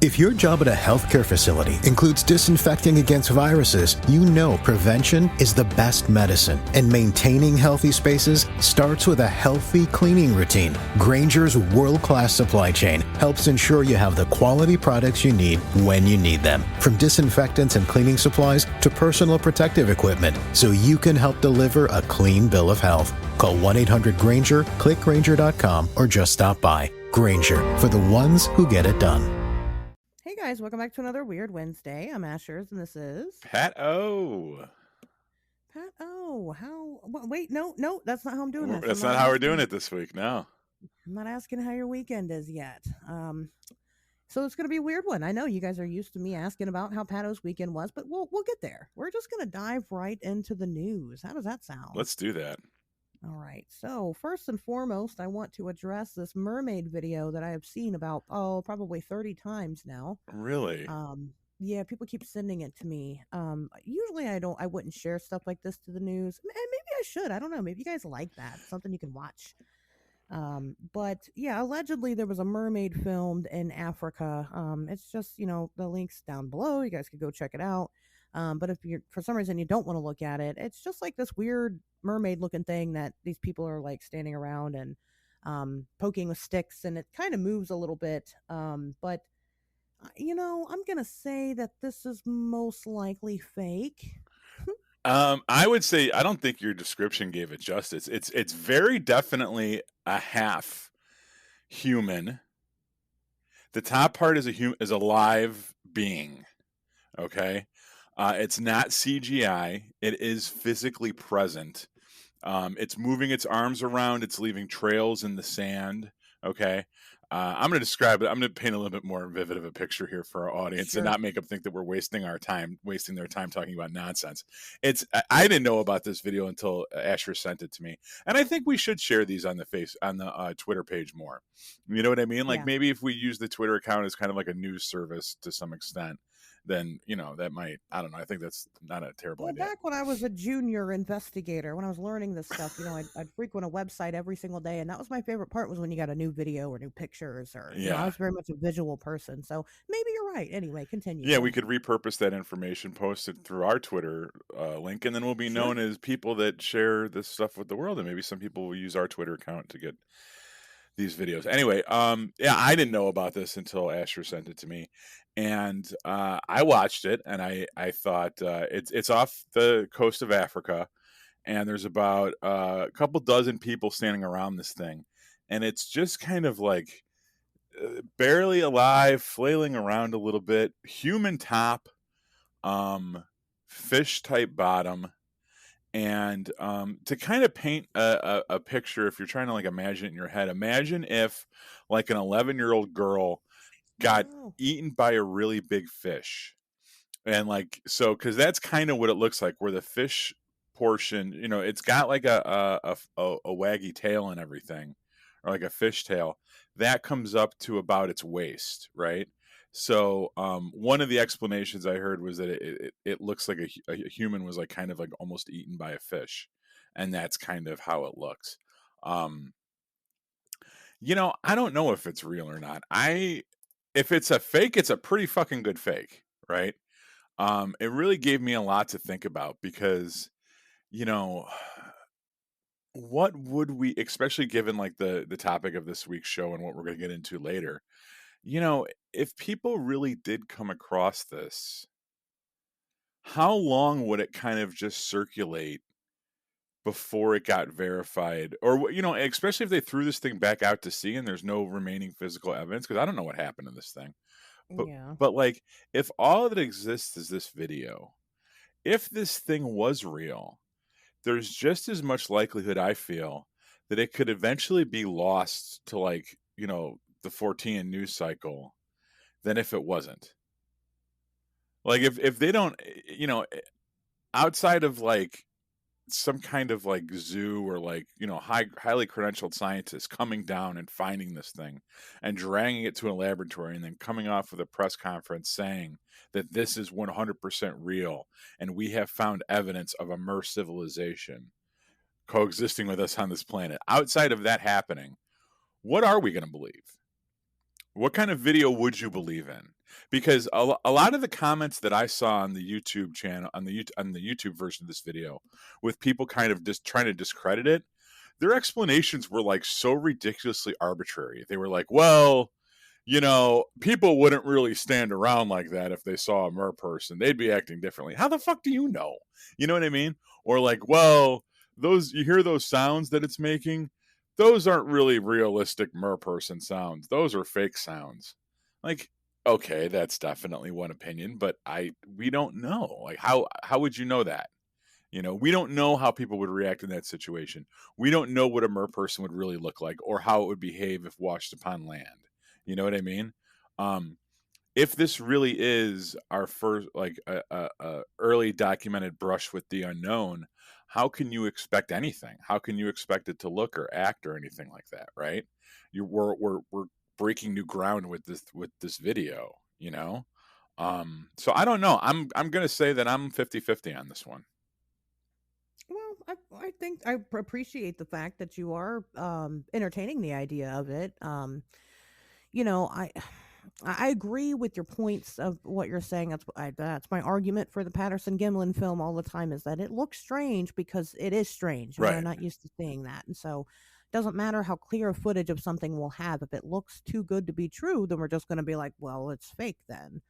If your job at a healthcare facility includes disinfecting against viruses, you know prevention is the best medicine, and maintaining healthy spaces starts with a healthy cleaning routine. Grainger's world-class supply chain helps ensure you have the quality products you need when you need them, from disinfectants and cleaning supplies to personal protective equipment, so you can help deliver a clean bill of health. Call 1-800-GRAINGER, click Grainger.com, or just stop by. Grainger, for the ones who get it done. Hey guys, welcome back to another Weird Wednesday. I'm Ashers, and this is Pat O. Pat. Oh, wait, no, that's not how I'm doing this. That's not how we're doing it this week. No. I'm not asking how your weekend is yet. So it's gonna be a weird one. I know you guys are used to me asking about how Pat O's weekend was, but we'll get there. We're just gonna dive right into the news. How does that sound? Let's do that. All right. So first and foremost, I want to address this mermaid video that I have seen about probably 30 times now. Really? Yeah, people keep sending it to me. Usually I wouldn't share stuff like this to the news. And maybe I should. I don't know. Maybe you guys like that. Something you can watch. But yeah, allegedly there was a mermaid filmed in Africa. It's just, the link's down below. You guys could go check it out. But if you're, for some reason, you don't want to look at it, it's just like this weird mermaid looking thing that these people are like standing around and poking with sticks, and it kind of moves a little bit. But I'm going to say that this is most likely fake. I would say I don't think your description gave it justice. It's very definitely a half human. The top part is a live being. Okay. It's not CGI. It is physically present. It's moving its arms around. It's leaving trails in the sand. Okay. I'm going to describe it. I'm going to paint a little bit more vivid of a picture here for our audience and not make them think that we're wasting their time talking about nonsense. I didn't know about this video until Asher sent it to me. And I think we should share these on the Twitter page more. You know what I mean? Like maybe if we use the Twitter account as kind of like a news service to some extent, then that might, I don't know. I think that's not a terrible idea. Back when I was a junior investigator, when I was learning this stuff, I'd frequent a website every single day, and that was my favorite part, was when you got a new video or new pictures, or I was very much a visual person. So maybe you're right. Anyway, continue. Yeah, we could repurpose that information, post it through our Twitter link, and then we'll be known as people that share this stuff with the world, and maybe some people will use our Twitter account to get these videos. Anyway, I didn't know about this until Asher sent it to me, and I watched it, and I thought it's off the coast of Africa, and there's about a couple dozen people standing around this thing, and it's just kind of like barely alive, flailing around a little bit, human top, fish type bottom. And to kind of paint a picture, if you're trying to like imagine it in your head, imagine if like an 11-year-old girl got eaten by a really big fish. And like, so, because that's kind of what it looks like, where the fish portion, it's got like a waggy tail and everything, or like a fish tail that comes up to about its waist, right? So one of the explanations I heard was that it looks like a human was like kind of like almost eaten by a fish, and that's kind of how it looks. I don't know if it's real or not. If it's a fake, it's a pretty fucking good fake, right? It really gave me a lot to think about, because what would we, especially given like the topic of this week's show and what we're going to get into later, if people really did come across this, how long would it kind of just circulate before it got verified? Or, especially if they threw this thing back out to sea and there's no remaining physical evidence, because I don't know what happened to this thing. But like, if all that exists is this video, if this thing was real, there's just as much likelihood, I feel, that it could eventually be lost to like, the 14 news cycle than if it wasn't. Like if they don't, outside of like some kind of like zoo or like, highly credentialed scientists coming down and finding this thing and dragging it to a laboratory and then coming off with a press conference saying that this is 100% real and we have found evidence of a Mer civilization coexisting with us on this planet. Outside of that happening, what are we going to believe? What kind of video would you believe in? Because a lot of the comments that I saw on the YouTube channel, on the YouTube version of this video, with people kind of just trying to discredit it, their explanations were like so ridiculously arbitrary. They were like, well, people wouldn't really stand around like that if they saw a mer person. They'd be acting differently. How the fuck do you know? You know what I mean? Or like, well, you hear those sounds that it's making? Those aren't really realistic mer person sounds. Those are fake sounds. Like, okay, that's definitely one opinion, but we don't know. Like how would you know that? We don't know how people would react in that situation. We don't know what a mer person would really look like or how it would behave if washed upon land. You know what I mean? Um, if this really is our first, like a early documented brush with the unknown, how can you expect anything? How can you expect it to look or act or anything like that? Right? We're breaking new ground with this video. So I don't know. I'm gonna say that I'm 50-50 on this one. Well, I think I appreciate the fact that you are entertaining the idea of it. You know, I agree with your points of what you're saying. That's my argument for the Patterson Gimlin film all the time, is that it looks strange because it is strange. We're Right. not used to seeing that, and so it doesn't matter how clear footage of something we'll have. If it looks too good to be true, then we're just going to be like, well, it's fake then.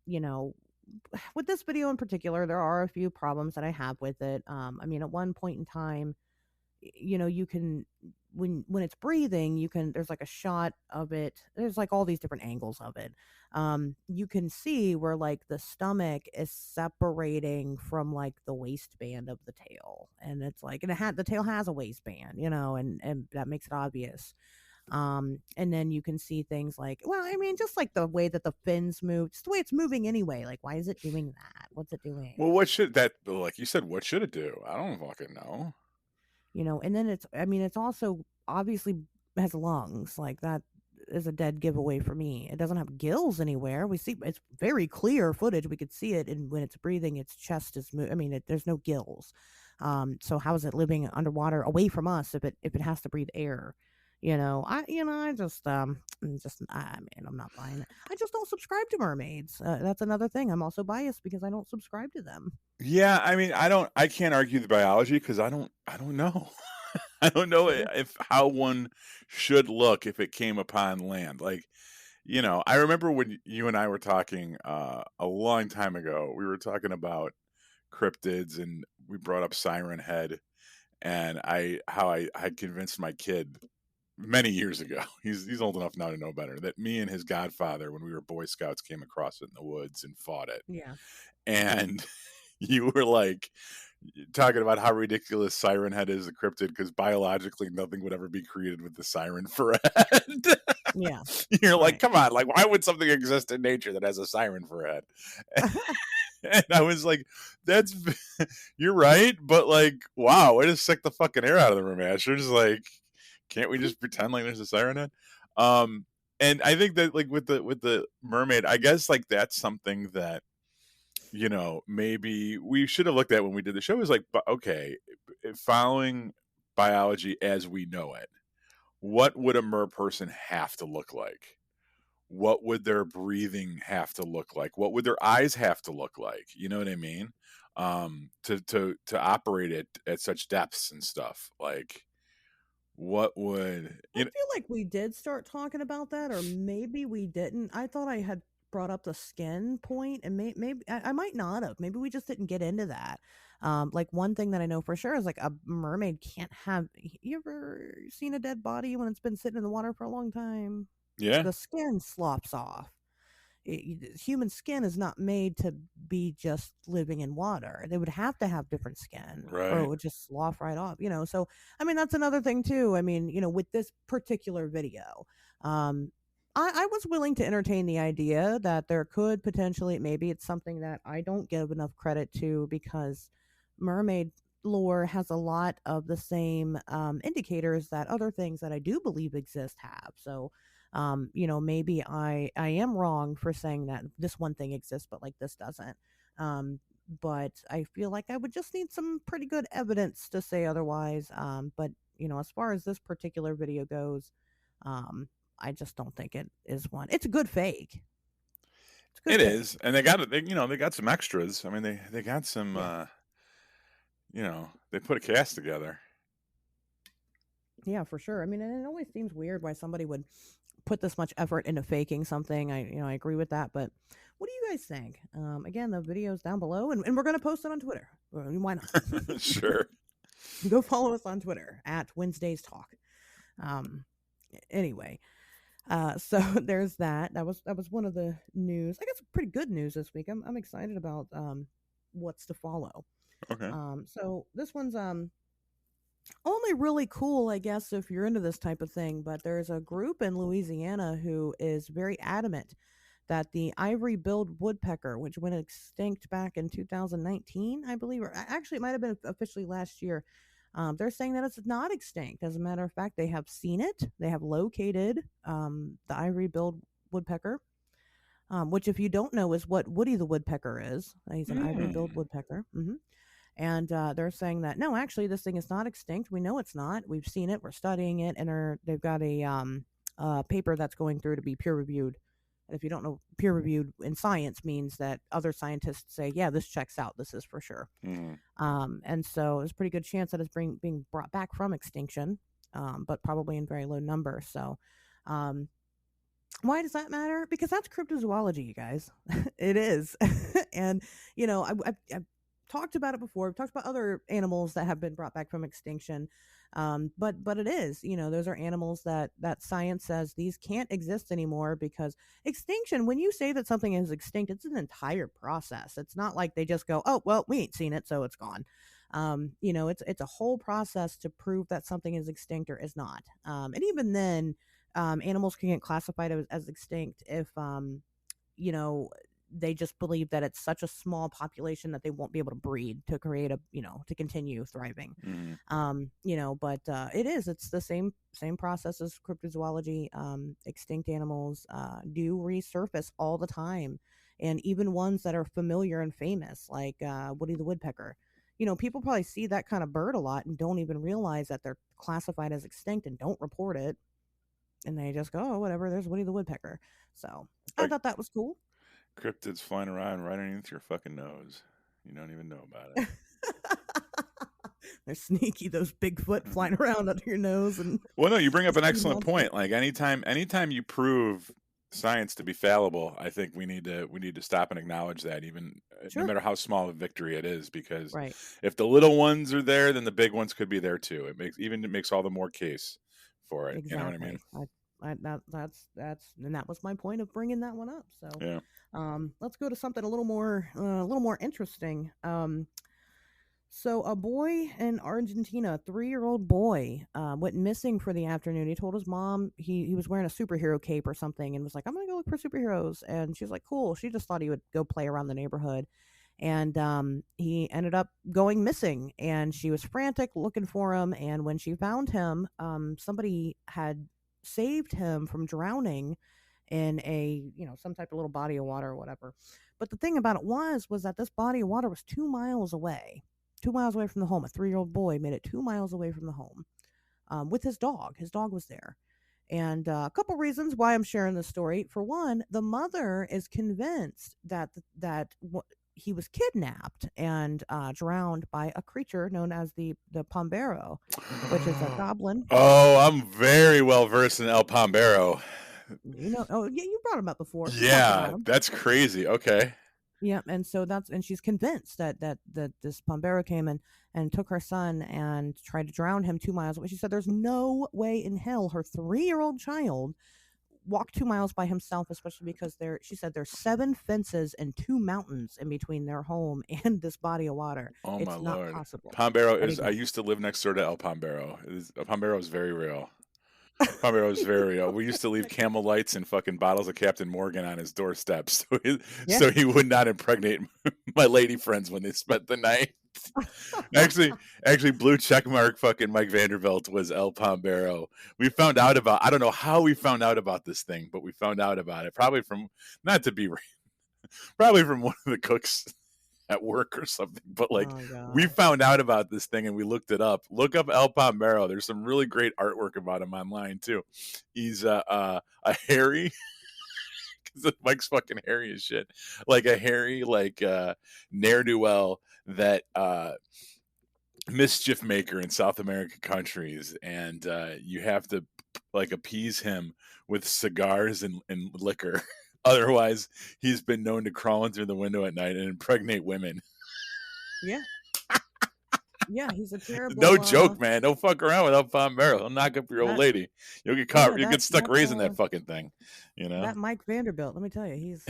You know, with this video in particular, there are a few problems that I have with it. I mean, at one point in time, you can, when it's breathing, there's like a shot of it. There's like all these different angles of it. You can see where like the stomach is separating from like the waistband of the tail, and it's like, and the tail has a waistband, and that makes it obvious. And then you can see things like, well, I mean, just like the way that the fins move, just the way it's moving anyway. Like, why is it doing that? What's it doing? Well, what should that, like you said, what should it do? I don't fucking know. And then I mean, it's also obviously has lungs. Like, that is a dead giveaway for me. It doesn't have gills anywhere. We see it's very clear footage. We could see it, and when it's breathing, its chest is moving. I mean, there's no gills. So how is it living underwater away from us if it has to breathe air? I just I mean, I'm not buying it. I just don't subscribe to mermaids. That's another thing. I'm also biased because I don't subscribe to them. Yeah, I mean, I can't argue the biology because I don't know. I don't know Yeah. if how one should look if it came upon land. Like, I remember when you and I were talking a long time ago. We were talking about cryptids, and we brought up Siren Head, and I had convinced my kid many years ago. He's old enough now to know better. That me and his godfather, when we were Boy Scouts, came across it in the woods and fought it. Yeah. And you were like talking about how ridiculous Siren Head is a cryptid because biologically nothing would ever be created with the siren for a head. Yeah. You're like, Right. come on, like why would something exist in nature that has a siren for a head? And I was like, that's you're right, but like, wow, way to suck the fucking air out of the room, Asher. Just like, can't we just pretend like there's a siren head? And I think that like with the mermaid, I guess like that's something that maybe we should have looked at when we did the show is like, okay, following biology as we know it, what would a mer person have to look like? What would their breathing have to look like? What would their eyes have to look like? You know what I mean? To operate at such depths and stuff. Like, what would I feel like we did start talking about that, or maybe we didn't. I thought I had brought up the skin point, and maybe I might not have. Maybe we just didn't get into that. Like, one thing that I know for sure is like a mermaid can't have. You ever seen a dead body when it's been sitting in the water for a long time? Yeah, The skin slops off. Human skin is not made to be just living in water. They would have to have different skin, or it right. would just slough right off. So I mean, that's another thing too. I mean, with this particular video, um, I was willing to entertain the idea that there could potentially, maybe it's something that I don't give enough credit to, because mermaid lore has a lot of the same indicators that other things that I do believe exist have. So maybe I am wrong for saying that this one thing exists, but like this doesn't. Um, but I feel like I would just need some pretty good evidence to say otherwise. But as far as this particular video goes, um, I just don't think it is one. It's a good fake. It's a good It fake. is, and they got it. They got some extras. I mean, they got some. Yeah. They put a cast together. Yeah, for sure. I mean, and it always seems weird why somebody would put this much effort into faking something. I agree with that, but what do you guys think? Again, the video's down below, and we're gonna post it on Twitter. Why not? Sure. Go follow us on Twitter at Wednesdays Talk. Anyway, so there's that. That was one of the news. I guess pretty good news this week. I'm excited about what's to follow. Okay. So this one's only really cool, I guess, if you're into this type of thing. But there's a group in Louisiana who is very adamant that the ivory-billed woodpecker, which went extinct back in 2019, I believe, or actually it might have been officially last year. They're saying that it's not extinct. As a matter of fact, they have seen it. They have located the ivory-billed woodpecker, which, if you don't know, is what Woody the woodpecker is. He's an ivory-billed woodpecker. And they're saying that, no, actually, this thing is not extinct. We know it's not. We've seen it. We're studying it. And they've got a paper that's going through to be peer-reviewed. And if you don't know, peer-reviewed in science means that other scientists say, yeah, this checks out. This is for sure. And so there's a pretty good chance that it's being brought back from extinction, but probably in very low numbers. So why does that matter? Because that's cryptozoology, you guys. It is. And, I've talked about it before. We've talked about other animals that have been brought back from extinction. But it is, those are animals that science says these can't exist anymore, because extinction, when you say that something is extinct, it's an entire process. It's not like they just go, oh, well, we ain't seen it, so it's gone. It's a whole process to prove that something is extinct or is not. And even then, animals can get classified as extinct if, they just believe that it's such a small population that they won't be able to breed to create to continue thriving. But it's the same process as cryptozoology. Extinct animals do resurface all the time, and even ones that are familiar and famous, like Woody the woodpecker. People probably see that kind of bird a lot and don't even realize that they're classified as extinct and don't report it, and they just go, oh, whatever, there's Woody the woodpecker. So I thought that was cool. Cryptids flying around right underneath your fucking nose. You don't even know about it. They're sneaky, those Bigfoot flying around under your nose. And well, no, you bring up an excellent point. Like anytime you prove science to be fallible, I think we need to stop and acknowledge that, even no matter how small a victory it is, because if the little ones are there, then the big ones could be there too. It makes all the more case for it. Exactly. You know what I mean? That's and that was my point of bringing that one up. So yeah. Let's go to something a little more interesting. So a boy in Argentina, a 3-year-old boy, went missing for the afternoon. He told his mom he was wearing a superhero cape or something, and was like, I'm gonna go look for superheroes. And she's like, cool. She just thought he would go play around the neighborhood. And he ended up going missing, and she was frantic looking for him. And when she found him, somebody had saved him from drowning in some type of little body of water or whatever. But the thing about it was that this body of water was 2 miles away. 2 miles away from the home. A 3-year-old boy made it 2 miles away from the home with his dog. His dog was there. And a couple reasons why I'm sharing this story. For one, the mother is convinced that he was kidnapped and drowned by a creature known as the Pombero, which is a goblin. Oh, I'm very well versed in El Pombero. Oh yeah, you brought him up before. Yeah, that's crazy. Okay. Yeah, and so she's convinced that this Pombero came and took her son and tried to drown him 2 miles away. She said there's no way in hell her 3-year-old child walked 2 miles by himself, especially because she said there's 7 fences and 2 mountains in between their home and this body of water. Oh, it's my not Lord. possible. Pombero is, I used to live next door to El Pombero. El Pombero is very real. Pombero is very real. We used to leave Camel lights and fucking bottles of Captain Morgan on his doorstep so he would not impregnate my lady friends when they spent the night. Actually, blue checkmark fucking Mike Vanderbilt was El Pombero. We found out about, I don't know how we found out about this thing, but we found out about it probably from one of the cooks at work or something. But like, Oh we gosh. found out about this thing and we looked it up. Look up El Pombero. There's some really great artwork about him online too. He's a hairy, because Mike's fucking hairy as shit, like a hairy like ne'er do well that mischief maker in South American countries, and you have to like appease him with cigars and liquor. Otherwise, he's been known to crawl in through the window at night and impregnate women. Yeah. Yeah, he's a terrible. No joke, man. Don't fuck around with El Pombero. He'll knock up your old That, lady. You'll get caught. yeah, You'll get stuck raising that fucking thing. You know. that Mike Vanderbilt. Let me tell you, he's.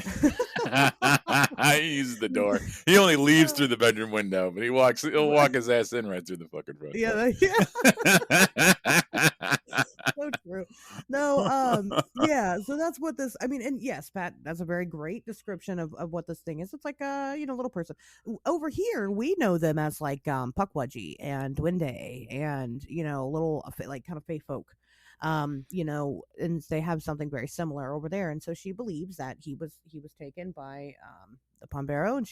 He uses the door. He only leaves through the bedroom window, but he'll walk his ass in right through the fucking front door. Yeah. So true. No, yeah. So that's what this. I mean, and yes, Pat, that's a very great description of what this thing is. It's like a little person. Over here, we know them as like Pukwudgie and Dwinde and little like kind of fey folk. And they have something very similar over there, and so she believes that he was taken by the Pombero, and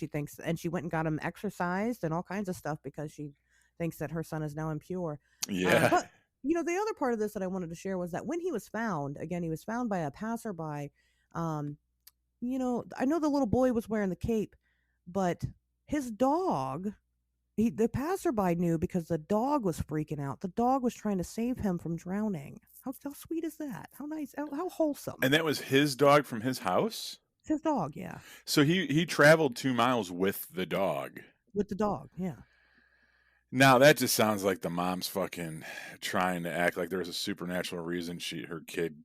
she went and got him exercised and all kinds of stuff because she thinks that her son is now impure. Yeah. But the other part of this that I wanted to share was that when he was found, again, he was found by a passerby. I know the little boy was wearing the cape, but his dog, the passerby knew because the dog was freaking out. The dog was trying to save him from drowning. How sweet is that? How nice, how wholesome. And that was his dog from his house? It's his dog, yeah. So he traveled 2 miles with the dog. With the dog, yeah. Now that just sounds like the mom's fucking trying to act like there was a supernatural reason her kid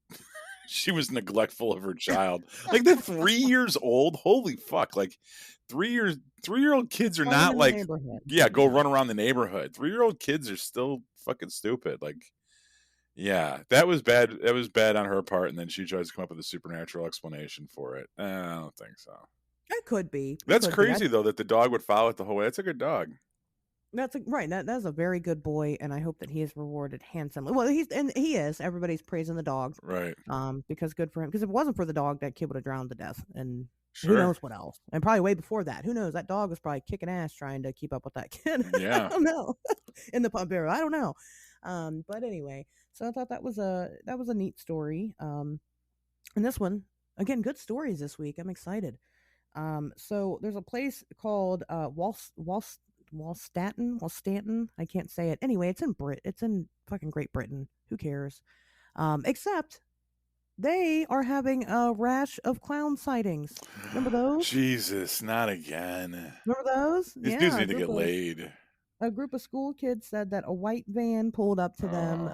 she was neglectful of her child. Like they're 3 years old. Holy fuck. Like 3-year-old kids are not like go run around the neighborhood. 3-year-old kids are still fucking stupid. Like, yeah, that was bad. That was bad on her part. And then she tries to come up with a supernatural explanation for it. I don't think so. It could be. That's crazy though, that the dog would follow it the whole way. That's a good dog. That's right. That's a very good boy, and I hope that he is rewarded handsomely. Well, he is. Everybody's praising the dog, right? Because good for him. Because if it wasn't for the dog, that kid would have drowned to death, and sure. Who knows what else? And probably way before that. Who knows? That dog was probably kicking ass trying to keep up with that kid. Yeah, I don't know. In the Pombero, I don't know. But anyway, so I thought that was a neat story. And this one again, good stories this week. I'm excited. So there's a place called Walstanton. I can't say it. Anyway, it's in fucking Great Britain. Who cares? Except they are having a rash of clown sightings. Remember those? Jesus, not again. Remember those? These dudes need to get laid. A group of school kids said that a white van pulled up to them,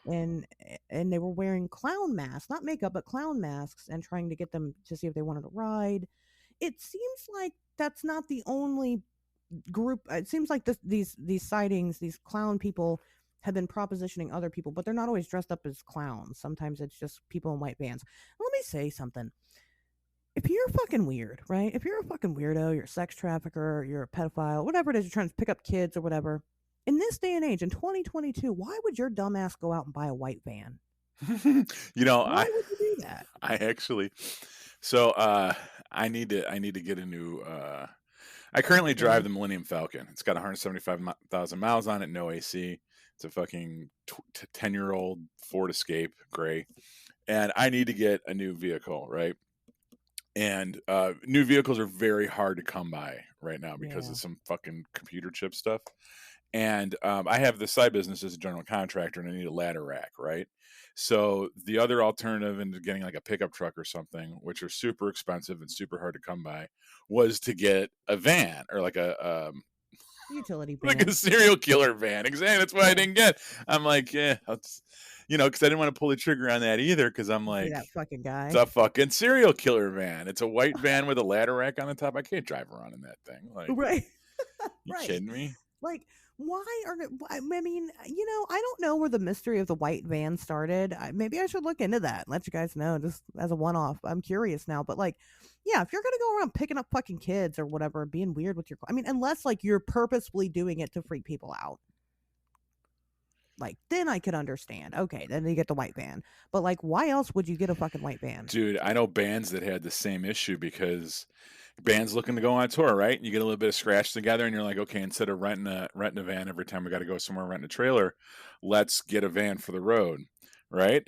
and they were wearing clown masks, not makeup, but clown masks, and trying to get them to see if they wanted to ride. It seems like that's not the only group. It seems like these sightings, these clown people have been propositioning other people, but they're not always dressed up as clowns. Sometimes it's just people in white vans. Let me say something. If you're fucking weird, right? If you're a fucking weirdo, you're a sex trafficker, you're a pedophile, whatever it is, you're trying to pick up kids or whatever, in this day and age, in 2022, why would your dumbass go out and buy a white van? Why would you do that? I actually, so I need to get a new. I currently drive the Millennium Falcon. It's got 175,000 miles on it, no AC. It's a fucking 10-year-old Ford Escape gray, and I need to get a new vehicle, right? And new vehicles are very hard to come by right now because of some fucking computer chip stuff. And I have the side business as a general contractor, and I need a ladder rack, right? So the other alternative into getting like a pickup truck or something, which are super expensive and super hard to come by, was to get a van or like a utility van, like a serial killer van. Exactly. That's why I didn't get. I'm like, yeah, because I didn't want to pull the trigger on that either. Because I'm like, that fucking guy. It's a fucking serial killer van. It's a white van with a ladder rack on the top. I can't drive around in that thing. Like, right? You kidding me? Like, why are? I mean, I don't know where the mystery of the white van started. Maybe I should look into that and let you guys know, just as a one-off. I'm curious now, but like, yeah, if you're gonna go around picking up fucking kids or whatever, being weird with unless like you're purposefully doing it to freak people out, like then I could understand. Okay, then you get the white van, but like, why else would you get a fucking white van? Dude, I know bands that had the same issue because band's looking to go on tour, right? You get a little bit of scratch together, and you're like, okay, instead of renting a van every time we got to go somewhere, renting a trailer, let's get a van for the road, right?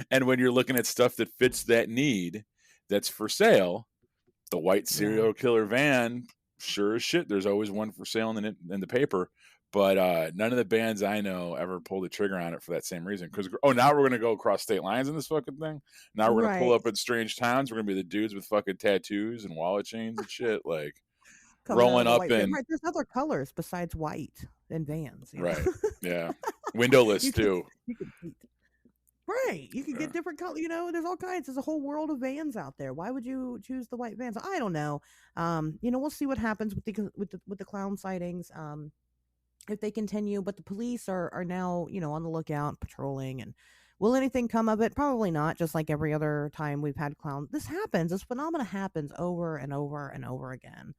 And when you're looking at stuff that fits that need, that's for sale, the white Yeah. serial killer van, sure as shit, there's always one for sale in the paper. But none of the bands I know ever pulled the trigger on it for that same reason. Because now we're gonna go across state lines in this fucking thing. Now we're gonna pull Right. up in strange towns. We're gonna be the dudes with fucking tattoos and wallet chains and shit, like Coming out rolling of the up white van. in Right. There's other colors besides white in vans. You know? right, yeah, windowless You could too. you could beat. Right. You could Yeah. get different color. There's all kinds. There's a whole world of vans out there. Why would you choose the white vans? I don't know. We'll see what happens with the clown sightings. If they continue, but the police are now, on the lookout, patrolling, and will anything come of it? Probably not. Just like every other time we've had clown, this phenomena happens over and over and over again.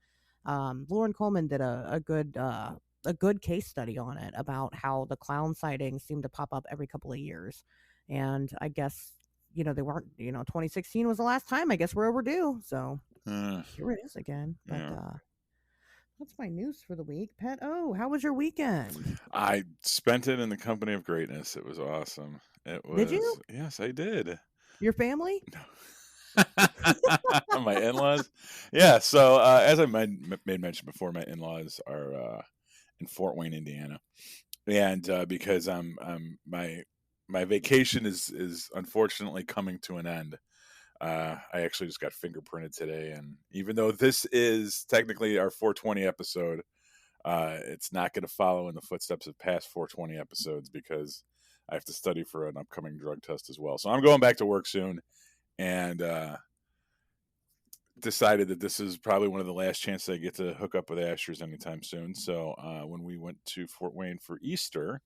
Lauren Coleman did a good case study on it about how the clown sightings seem to pop up every couple of years, and I guess they weren't. 2016 was the last time. I guess we're overdue. So here it is again. But Yeah. that's my news for the week. Pet O, how was your weekend? I spent it in the company of greatness. It was awesome. It Did you? was, yes, I did. Your family? My in-laws, yeah. So as I made mention before, my in-laws are in Fort Wayne, Indiana, and because my vacation is unfortunately coming to an end. I actually just got fingerprinted today, and even though this is technically our 420 episode, it's not going to follow in the footsteps of past 420 episodes because I have to study for an upcoming drug test as well. So I'm going back to work soon, and decided that this is probably one of the last chances I get to hook up with Ashers anytime soon. So when we went to Fort Wayne for Easter,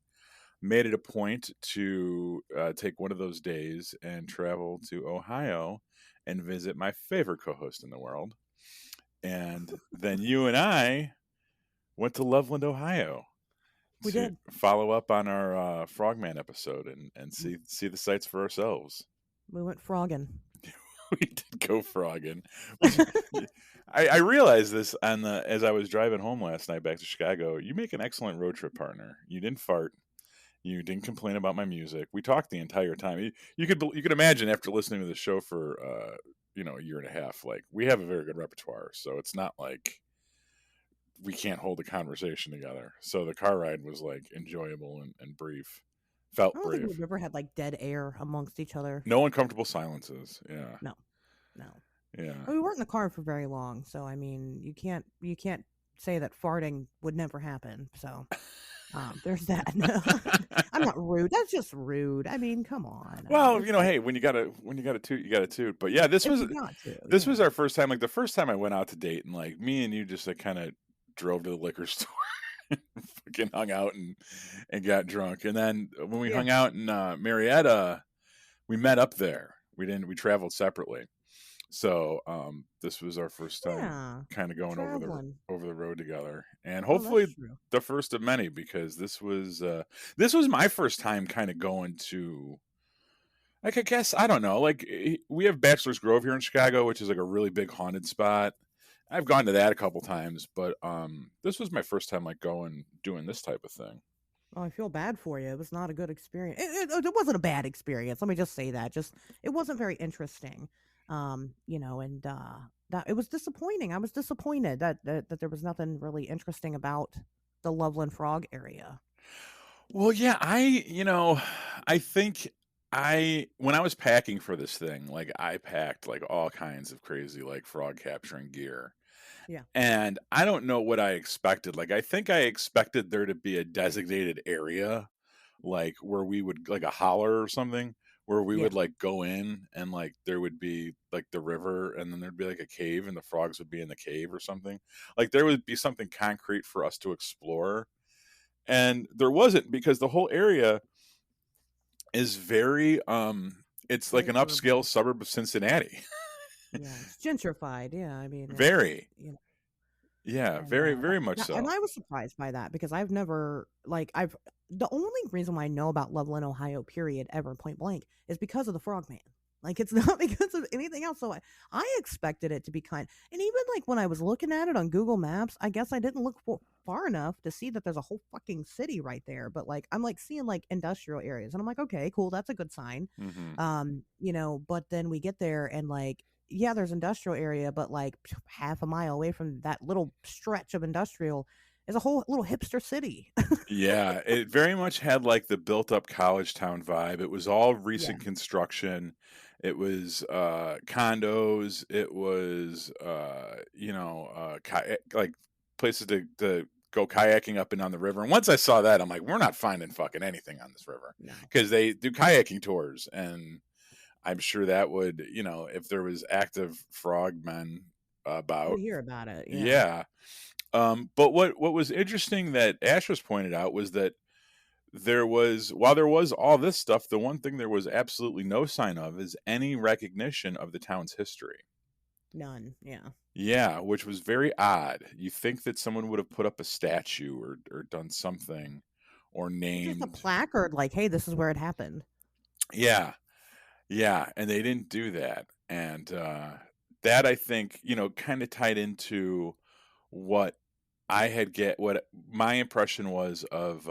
made it a point to take one of those days and travel to Ohio and visit my favorite co-host in the world. And then you and I went to Loveland, Ohio We to did. follow up on our Frogman episode and see the sights for ourselves. We went frogging. We did go frogging. I realized this as I was driving home last night back to Chicago. You make an excellent road trip partner. You didn't fart. You didn't complain about my music. We talked the entire time. You could imagine after listening to the show for a year and a half, like we have a very good repertoire. So it's not like we can't hold a conversation together. So the car ride was like enjoyable and brief. Felt I don't think brief. we've ever had like dead air amongst each other. No uncomfortable silences. Yeah. No. Yeah. We weren't in the car for very long, so I mean, you can't say that farting would never happen. So there's that. No, I'm not rude. That's just rude. I mean, come on. Well, hey, when you gotta toot, you gotta toot. But yeah, this was our first time. Like the first time I went out to date, and like me and you just like kind of drove to the liquor store, fucking hung out and got drunk. And then when we hung out in Marietta, we met up there. We traveled separately. So this was our first time kind of going over the road together, and hopefully the first of many, because this was my first time kind of going to, like, I guess, I don't know, like we have Bachelor's Grove here in Chicago, which is like a really big haunted spot. I've gone to that a couple times, but this was my first time like doing this type of thing. Oh, I feel bad for you. It was not a good experience. It wasn't a bad experience. Let me just say that. It wasn't very interesting. That it was disappointing. I was disappointed that there was nothing really interesting about the Loveland Frog area. Well, yeah, I think when I was packing for this thing, like I packed like all kinds of crazy like frog capturing gear. Yeah. And I don't know what I expected. Like I think I expected there to be a designated area, like where we would, like a holler or something, where we would like go in and like there would be like the river, and then there'd be like a cave and the frogs would be in the cave or something. Like there would be something concrete for us to explore. And there wasn't, because the whole area is very it's like an upscale suburb of Cincinnati. Yeah, it's gentrified. Yeah, I mean, very. Yeah, very, very much so. And I was surprised by that, because I've never, the only reason why I know about Loveland, Ohio, period, ever, point blank, is because of the Frogman. Like, it's not because of anything else. So I expected it to be kind. And even like when I was looking at it on Google Maps, I guess I didn't look far enough to see that there's a whole fucking city right there. But like, I'm like seeing like industrial areas, and I'm like, okay, cool, that's a good sign. Hmm. But then we get there and like, yeah, there's industrial area, but like half a mile away from that little stretch of industrial is a whole little hipster city. Yeah, it very much had like the built up college town vibe. It was all Yeah. recent construction. It was condos. It was like places to go kayaking up and down the river. And once I saw that, I'm like, we're not finding fucking anything on this river No. because they do kayaking tours, and I'm sure that would, if there was active frogmen You'd about, hear about it. Yeah. yeah. But what was interesting that Ash was pointed out was that while there was all this stuff, the one thing there was absolutely no sign of is any recognition of the town's history. None. Yeah. Yeah, which was very odd. You think that someone would have put up a statue or done something or Just a named. placard like, hey, this is where it happened. Yeah, yeah, and they didn't do that. And that I think, kind of tied into what what my impression was of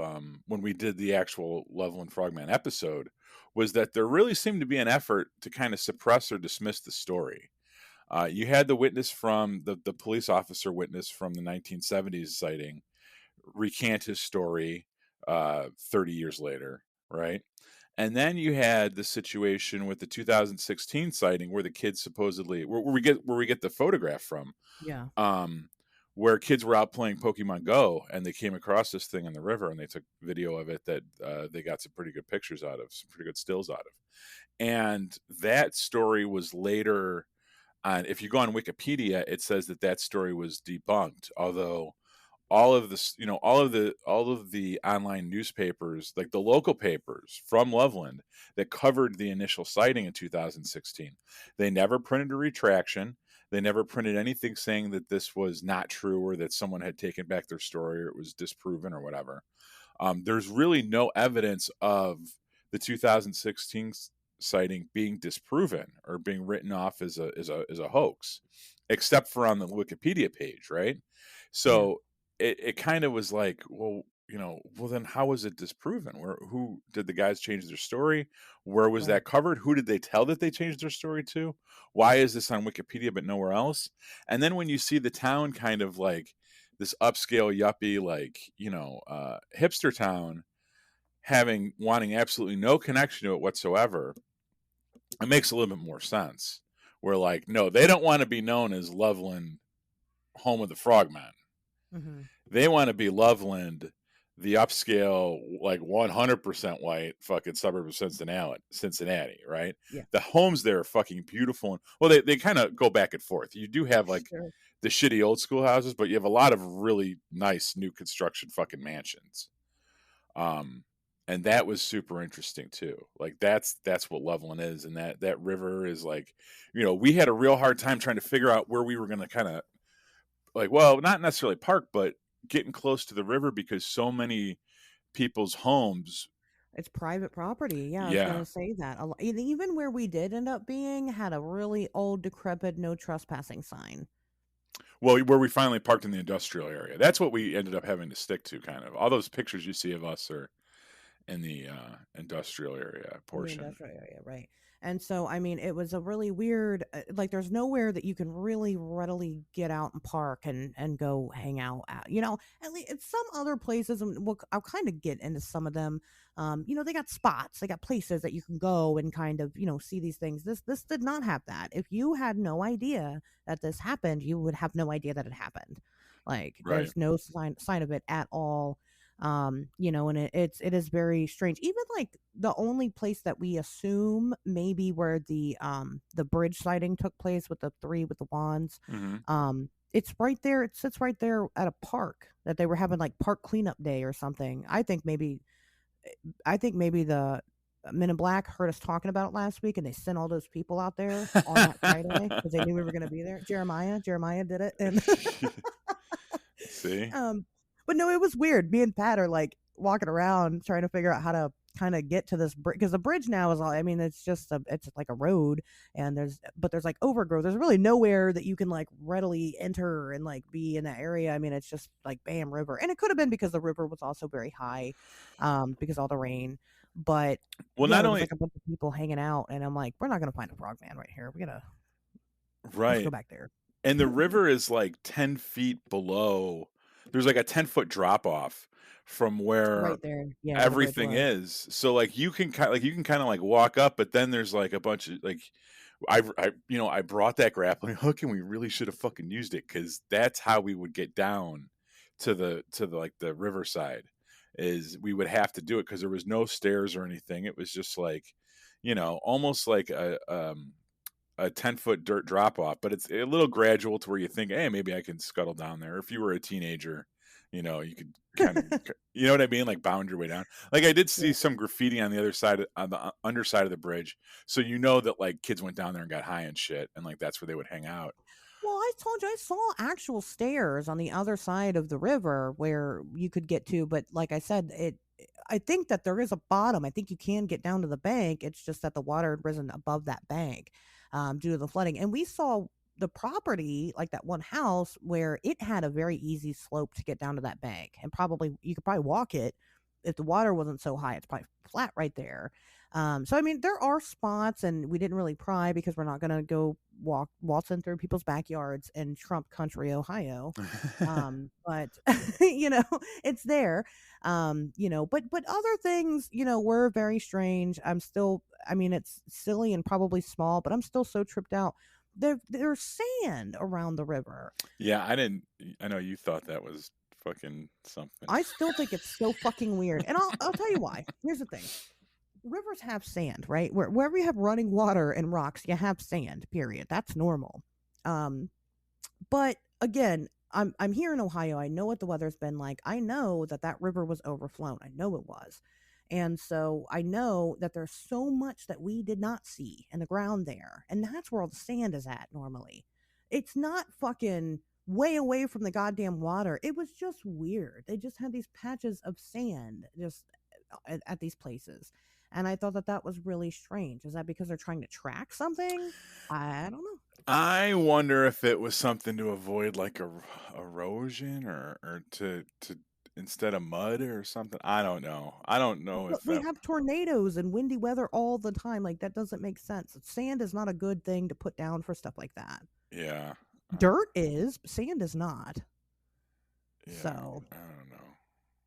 when we did the actual Loveland Frogman episode was that there really seemed to be an effort to kind of suppress or dismiss the story. You had the witness from the police officer witness from the 1970s sighting recant his story 30 years later, right? And then you had the situation with the 2016 sighting where the kids supposedly where we get the photograph from, Yeah. um, where kids were out playing Pokemon Go and they came across this thing in the river and they took video of it that they got some pretty good pictures out of, some pretty good stills out of. And that story was later on. If you go on Wikipedia, it says that story was debunked, although all of this, all of the online newspapers, like the local papers from Loveland that covered the initial sighting in 2016, they never printed a retraction. They never printed anything saying that this was not true or that someone had taken back their story or it was disproven or whatever. There's really no evidence of the 2016 sighting being disproven or being written off as a hoax, except for on the Wikipedia page, right? Yeah. So it kind of was like, well, well then how was it disproven? Who did the guys change their story? Where was Right. that covered? Who did they tell that they changed their story to? Why is this on Wikipedia but nowhere else? And then when you see the town kind of like this upscale yuppie, like, hipster town wanting absolutely no connection to it whatsoever, it makes a little bit more sense. Where like, no, they don't want to be known as Loveland, home of the frogmen. Mm-hmm. They want to be Loveland, the upscale, like 100% white fucking suburb of Cincinnati, right? Yeah. The homes there are fucking beautiful. And, well, they kind of go back and forth. You do have like Sure. the shitty old school houses, but you have a lot of really nice new construction fucking mansions. And that was super interesting too. Like that's what Loveland is, and that river is like, we had a real hard time trying to figure out where we were going to kind of like, well, not necessarily park, but getting close to the river because so many people's homes. It's private property. Yeah, I was Yeah. gonna say that. Even where we did end up being had a really old, decrepit, no trespassing sign. Well, where we finally parked in the industrial area. That's what we ended up having to stick to, kind of. All those pictures you see of us are in the industrial area In the portion. industrial area, right? And so, I mean, it was a really weird. Like, there's nowhere that you can really readily get out and park and go hang out at. At least in some other places, and I'll kind of get into some of them. They got spots, they got places that you can go and kind of see these things. This did not have that. If you had no idea that this happened, you would have no idea that it happened. Like, Right. there's no sign of it at all. And it is very strange. Even like the only place that we assume maybe where the bridge sighting took place with the three with the wands, Mm-hmm. it's right there. It sits right there at a park that they were having like park cleanup day or something. I think maybe the Men in Black heard us talking about it last week, and they sent all those people out there on that Friday because they knew we were going to be there. Jeremiah did it, and See? but no, it was weird. Me and Pat are like walking around trying to figure out how to kind of get to this bridge, because the bridge now is all, I mean, it's like a road, and there's like overgrowth. There's really nowhere that you can like readily enter and like be in that area. I mean, it's just like bam, river. And it could have been because the river was also very high, because all the rain. But Well, yeah, not there was only like a bunch of people hanging out, and I'm like, we're not gonna find a frogman right here. Let's go right. back there. And the river is like 10 feet below. There's like a 10-foot drop off from where Right there, yeah, where the bridge everything was. is. So like you can kind of like walk up, but then there's like a bunch of like I brought that grappling hook and we really should have fucking used it because that's how we would get down to the like the riverside. Is we would have to do it because there was no stairs or anything. It was just like, almost like a 10-foot dirt drop off, but it's a little gradual to where you think, hey, maybe I can scuttle down there. If you were a teenager, you could kind of, you know what I mean? Like bound your way down. Like I did Yeah. see some graffiti on the other side, on the underside of the bridge. So you know that like kids went down there and got high and shit. And like, that's where they would hang out. Well, I told you I saw actual stairs on the other side of the river where you could get to, but like I said, I think that there is a bottom. I think you can get down to the bank. It's just that the water had risen above that bank, due to the flooding. And we saw the property, like that one house, where it had a very easy slope to get down to that bank, and probably you could probably walk it if the water wasn't so high. It's probably flat right there. So I mean, there are spots, and we didn't really pry because we're not gonna go waltzing through people's backyards in Trump country, Ohio. But you know, it's there. But other things, were very strange. I mean, it's silly and probably small, but I'm still so tripped out. There's sand around the river. Yeah, I know you thought that was fucking something. I still think it's so fucking weird, and I'll tell you why. Here's the thing: rivers have sand, right? Wherever you have running water and rocks, you have sand. Period. That's normal. Um, but again, I'm here in Ohio. I know what the weather's been like. I know that river was overflown. I know it was. And so I know that there's so much that we did not see in the ground there. And that's where all the sand is at normally. It's not fucking way away from the goddamn water. It was just weird. They just had these patches of sand just at these places. And I thought that was really strange. Is that because they're trying to track something? I don't know. I wonder if it was something to avoid like erosion or to instead of mud or something. I don't know. I don't know But if we that. have tornadoes and windy weather all the time. Like, that doesn't make sense. Sand is not a good thing to put down for stuff like that. Yeah. Dirt is, sand is not. Yeah. So I don't know.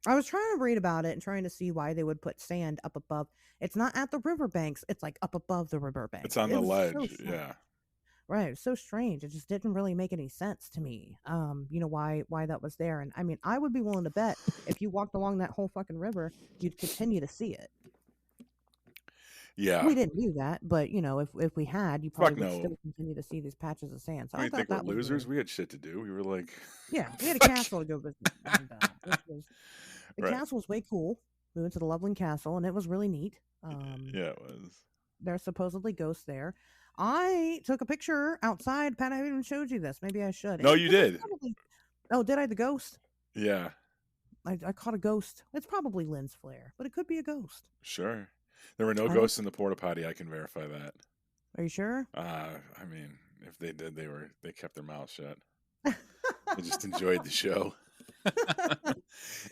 I was trying to read about it and trying to see why they would put sand up above. It's not at the riverbanks. It's like up above the It's riverbanks. on It the was so ledge. strange. Yeah. Right. It was so strange. It just didn't really make any sense to me. Why that was there. And I mean, I would be willing to bet if you walked along that whole fucking river, you'd continue to see it. Yeah. We didn't do that, but if we had, you probably Fuck would no. still continue to see these patches of sand. So What do I you thought think we're that was losers? weird. We had shit to do. We were like, Yeah, we had a fuck. castle to go visit, and the Right. castle was way cool. We went to the Loveland Castle, and it was really neat. Yeah, it was. There's supposedly ghosts there. I took a picture outside. Pat, I haven't even showed you this. Maybe I should. No, you did. Oh, did I? The ghost? Yeah. I caught a ghost. It's probably lens flare, but it could be a ghost. Sure. There were no I don't- ghosts in the porta potty. I can verify that. Are you sure? I mean, if they did, they kept their mouths shut. They just enjoyed the show.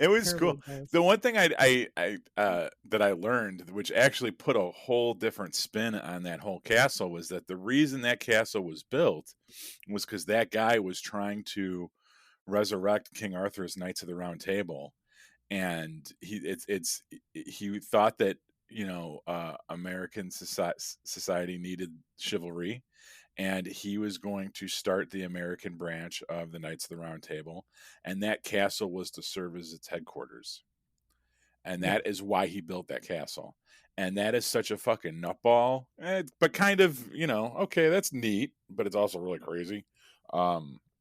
It was Terrible cool. ghost. The one thing that I learned, which actually put a whole different spin on that whole castle, was that the reason that castle was built was because that guy was trying to resurrect King Arthur's Knights of the Round Table, and he thought that American society needed chivalry, and he was going to start the American branch of the Knights of the Round Table, and that castle was to serve as its headquarters, and Yeah. that is why he built that castle. And that is such a fucking nutball, but kind of, okay, that's neat, but it's also really crazy.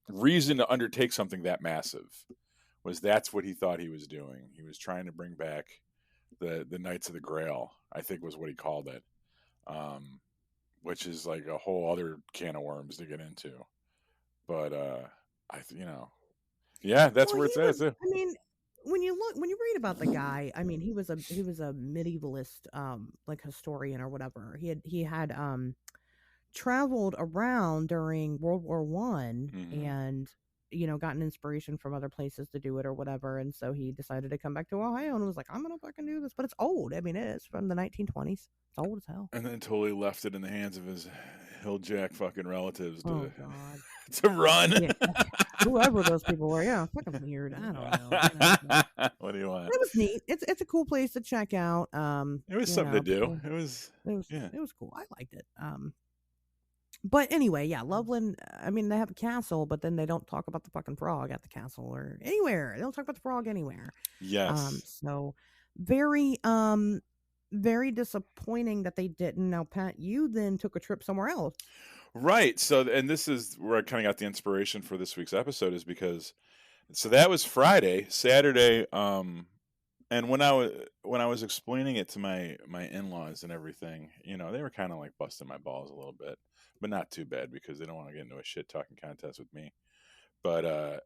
Reason to undertake something that massive that's what he thought he was doing. He was trying to bring back the Knights of the Grail, I think was what he called it, which is like a whole other can of worms to get into. But yeah, that's Well, where it's at. I mean, when you read about the guy, I mean, he was a medievalist, like historian or whatever. He had traveled around during World War I, Hmm. and gotten inspiration from other places to do it or whatever, and so he decided to come back to Ohio and was like, I'm gonna fucking do this. But it's old. I mean, it is from the 1920s. It's old as hell. And then totally left it in the hands of his hilljack fucking relatives Oh to God. to run. Yeah. Whoever those people were, yeah, fucking weird. I don't know. But What do you want? it was neat. It's a cool place to check out. It was something to do. People, It was, yeah. it was cool. I liked it. But anyway, yeah, Loveland. I mean, they have a castle, but then they don't talk about the fucking frog at the castle or anywhere. They don't talk about the frog anywhere. Yes. So very very disappointing that they didn't. Now, Pat, you then took a trip somewhere else. Right. So, and this is where I kind of got the inspiration for this week's episode, is because, so that was Friday, Saturday. And when I was explaining it to my in-laws and everything, they were kind of like busting my balls a little bit, but not too bad because they don't want to get into a shit talking contest with me. But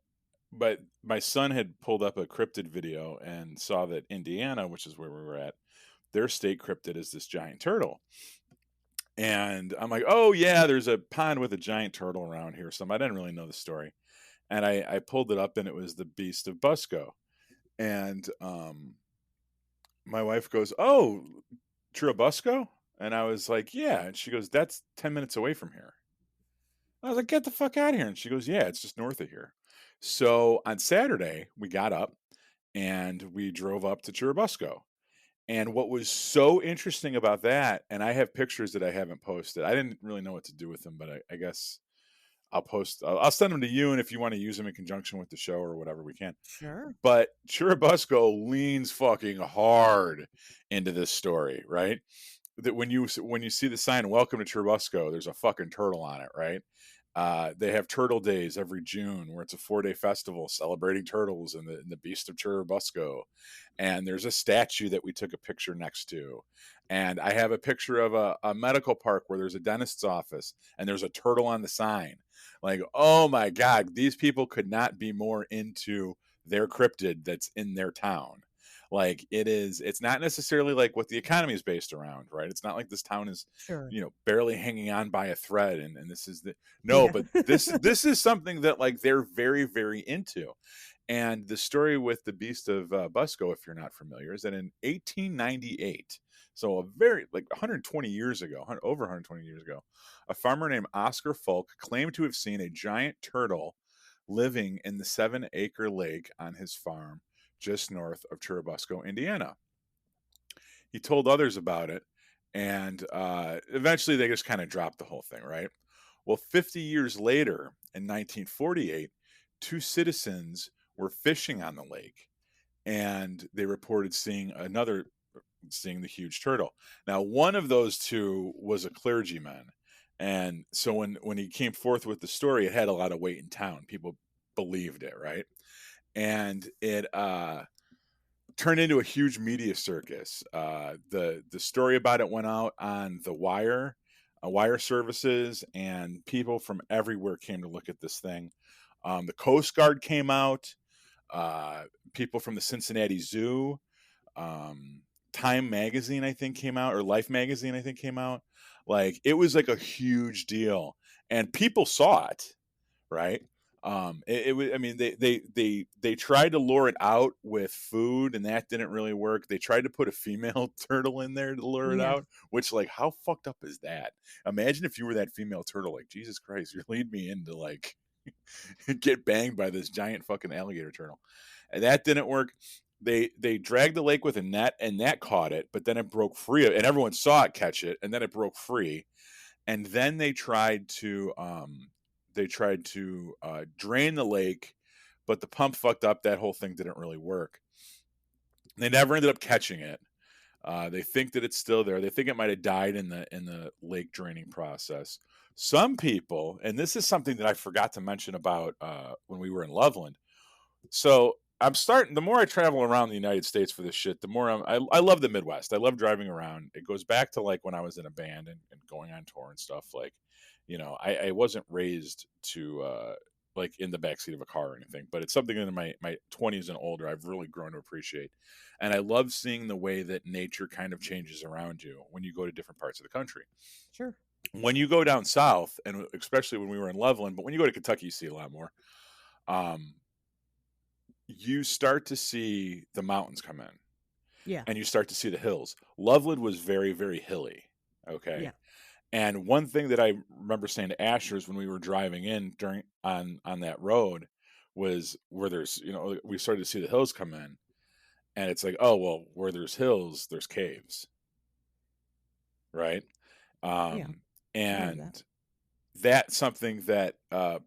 my son had pulled up a cryptid video and saw that Indiana, which is where we were at, their state cryptid is this giant turtle. And I'm like, oh yeah, there's a pond with a giant turtle around here. So I didn't really know the story. And I pulled it up and it was the Beast of Busco. And my wife goes, oh, Churubusco? And I was like, yeah. And she goes, that's 10 minutes away from here. I was like, get the fuck out of here. And she goes, yeah, it's just north of here. So on Saturday, we got up and we drove up to Churubusco. And what was so interesting about that, and I have pictures that I haven't posted. I didn't really know what to do with them, but I guess I'll send them to you. And if you want to use them in conjunction with the show or whatever, we can. Sure. But Churubusco leans fucking hard into this story, right? That when you see the sign "Welcome to Churubusco," there's a fucking turtle on it, right? They have Turtle Days every June, where it's a 4-day festival celebrating turtles and the Beast of Churubusco. And there's a statue that we took a picture next to. And I have a picture of a medical park where there's a dentist's office and there's a turtle on the sign. Like, oh my God, these people could not be more into their cryptid that's in their town. Like it's not necessarily like what the economy is based around, right? It's not like this town is, Sure. barely hanging on by a thread. And this is no, Yeah. but this is something that like they're very, very into. And the story with the Beast of Busco, if you're not familiar, is that in 1898, so a very like 120 years ago, over 120 years ago, a farmer named Oscar Folk claimed to have seen a giant turtle living in the 7-acre lake on his farm just north of Churubusco, Indiana. He told others about it, and eventually they just kind of dropped the whole thing, right? Well, 50 years later, in 1948, two citizens were fishing on the lake, and they reported seeing the huge turtle. Now, one of those two was a clergyman, and so when he came forth with the story, it had a lot of weight in town. People believed it, right? And it turned into a huge media circus. The story about it went out on the wire services, and people from everywhere came to look at this thing. The Coast Guard came out. People from the Cincinnati Zoo, Time Magazine, I think, came out, or Life Magazine, I think, came out. Like, it was like a huge deal, and people saw it, right? It was, I mean, they tried to lure it out with food, and that didn't really work. They tried to put a female turtle in there to lure it Yeah. out, which, like, how fucked up is that? Imagine if you were that female turtle, like, Jesus Christ, you're leading me into, like, get banged by this giant fucking alligator turtle. And that didn't work. They dragged the lake with a net, and that caught it, but then it broke free, and everyone saw it catch it, and then it broke free. And then they tried to drain the lake, but the pump fucked up. That whole thing didn't really work. They never ended up catching it. They think that it's still there. They think it might have died in the lake draining process. Some people, and this is something that I forgot to mention about when we were in Loveland. So the more I travel around the United States for this shit, the more I love the Midwest. I love driving around. It goes back to like when I was in a band and going on tour and stuff. Like, I wasn't raised to like in the backseat of a car or anything, but it's something in my 20s and older I've really grown to appreciate. And I love seeing the way that nature kind of changes around you when you go to different parts of the country. Sure. When you go down south, and especially when we were in Loveland, but when you go to Kentucky, you see a lot more. You start to see the mountains come in, Yeah. and you start to see the hills. Loveland was very, very hilly. Okay. Yeah. And one thing that I remember saying to Asher's when we were driving in on that road was where there's, we started to see the hills come in, and it's like, oh, well, where there's hills, there's caves. Right. Yeah. And that's something that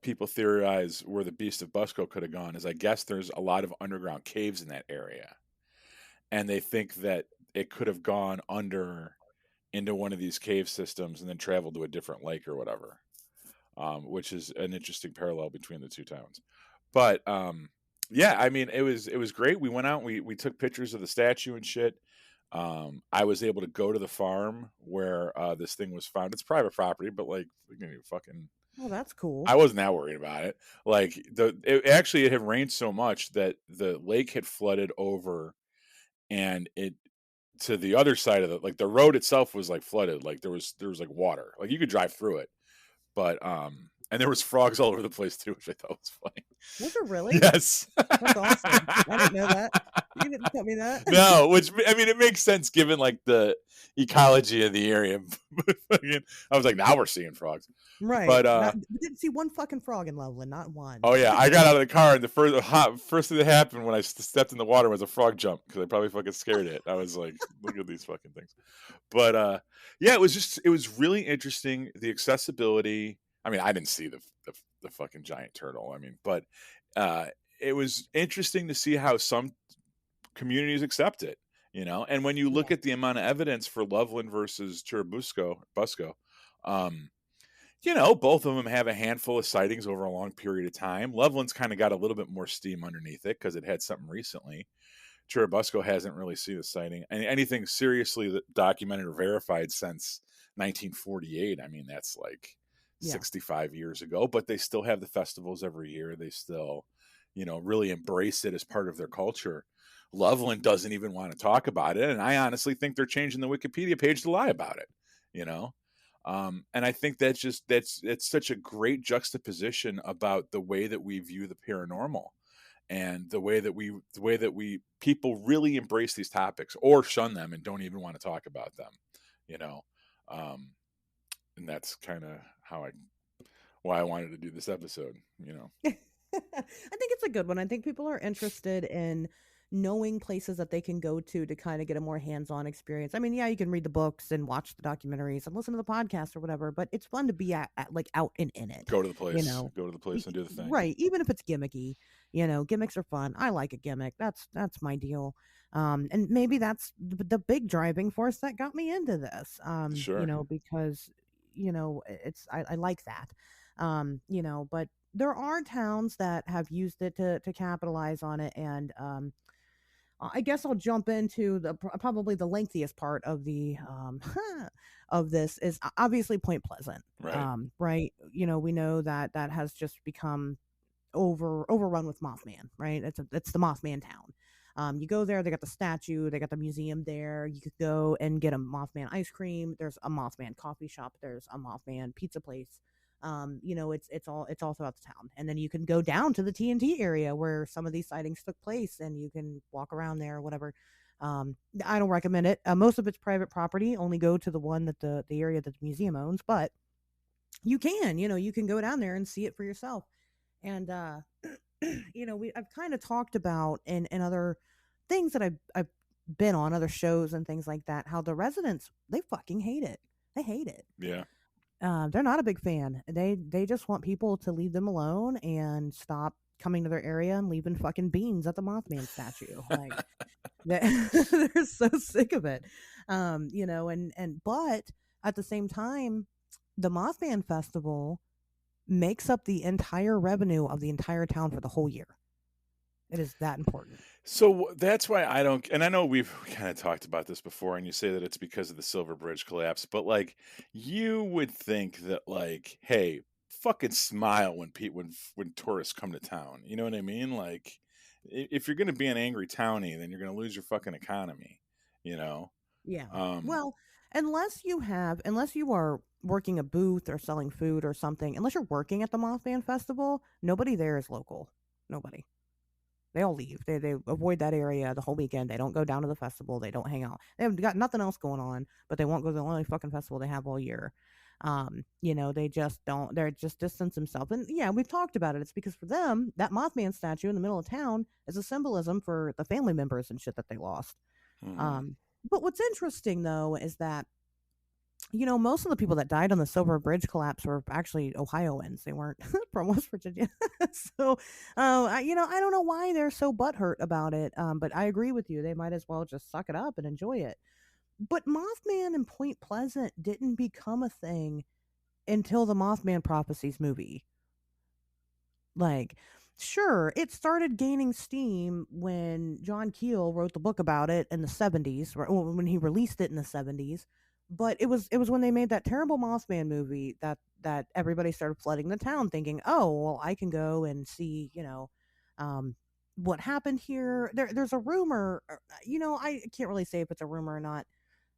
people theorize where the Beast of Busco could have gone is I guess there's a lot of underground caves in that area. And they think that it could have gone under into one of these cave systems and then traveled to a different lake or whatever, which is an interesting parallel between the two towns. But yeah, I mean, it was great. We went out, we took pictures of the statue and shit. I was able to go to the farm where this thing was found. It's private property, but like, fucking. Oh, that's cool. I wasn't that worried about it. Like it had rained so much that the lake had flooded over, and it to the other side of like the road itself was like flooded. Like there was like water. Like you could drive through it, but and there was frogs all over the place too, which I thought was funny. Was it really? Yes. That's awesome. I didn't know that. You didn't tell me that. No, which I mean, it makes sense given like the ecology of the area. I was like, now we're seeing frogs, right? But we didn't see one fucking frog in Loveland, not one. Oh yeah, I got out of the car and the first thing that happened when I stepped in the water was a frog jump because I probably fucking scared it. I was like, look at these fucking things. But yeah, it was really interesting, the accessibility. I mean, I didn't see the fucking giant turtle. I mean, but it was interesting to see how some communities accept it, and when you look at the amount of evidence for Loveland versus Churubusco, both of them have a handful of sightings over a long period of time. Loveland's kind of got a little bit more steam underneath it because it had something recently. Churubusco hasn't really seen a sighting, and anything seriously documented or verified since 1948. I mean, that's like 65 years ago, but they still have the festivals every year. They still, really embrace it as part of their culture. Loveland doesn't even want to talk about it, and I honestly think they're changing the Wikipedia page to lie about it. And I think it's such a great juxtaposition about the way that we view the paranormal, and the way that we people really embrace these topics or shun them and don't even want to talk about them. And that's kind of why I wanted to do this episode. I think it's a good one. I think people are interested in knowing places that they can go to kind of get a more hands-on experience. I mean, yeah, you can read the books and watch the documentaries and listen to the podcast or whatever, but it's fun to be at like out and in it. Go to the place, go to the place and do the thing. Right. Even if it's gimmicky, gimmicks are fun. I like a gimmick. That's my deal. And maybe that's the big driving force that got me into this. Sure. Because, I like that. But there are towns that have used it to capitalize on it. And, I guess I'll jump into probably the lengthiest part of the of this is obviously Point Pleasant. Right. Right. We know that has just become overrun with Mothman. Right. It's the Mothman town. You go there, they got the statue, they got the museum there. You could go and get a Mothman ice cream. There's a Mothman coffee shop. There's a Mothman pizza place. It's all throughout the town. And then you can go down to the TNT area where some of these sightings took place, and you can walk around there or whatever. I don't recommend it. Most of it's private property. Only go to the one that the area that the museum owns, but you can go down there and see it for yourself. And I've kind of talked about in other things that I've been on other shows and things like that, how the residents, they fucking hate it. They hate it. Yeah. They're not a big fan. They just want people to leave them alone and stop coming to their area and leaving fucking beans at the Mothman statue. Like they're so sick of it. But at the same time, the Mothman Festival makes up the entire revenue of the entire town for the whole year. It is that important. So that's why I don't, and I know we've kind of talked about this before, and you say that it's because of the Silver Bridge collapse, but like you would think that like, hey, fucking smile when when tourists come to town. You know what I mean? Like, if you're gonna be an angry townie, then you're gonna lose your fucking economy. You know. Yeah. Um, Well, unless you are working a booth or selling food or something, unless you're working at the Mothman Festival, nobody there is local. Nobody. They all leave. They avoid that area the whole weekend. They don't go down to the festival. They don't hang out. They've got nothing else going on, but they won't go to the only fucking festival they have all year. They just don't. They're just distance themselves. And yeah, we've talked about it. It's because for them, that Mothman statue in the middle of town is a symbolism for the family members and shit that they lost. mhm. Um, but what's interesting though is that most of the people that died on the Silver Bridge collapse were actually Ohioans. They weren't from West Virginia. So, I don't know why they're so butthurt about it. But I agree with you. They might as well just suck it up and enjoy it. But Mothman in Point Pleasant didn't become a thing until the Mothman Prophecies movie. Like, sure, it started gaining steam when John Keel wrote the book about it in the 70s, or when he released it in the 70s. But it was when they made that terrible Mothman movie that everybody started flooding the town thinking, "Oh, well, I can go and see, um what happened here." There's a rumor, I can't really say if it's a rumor or not.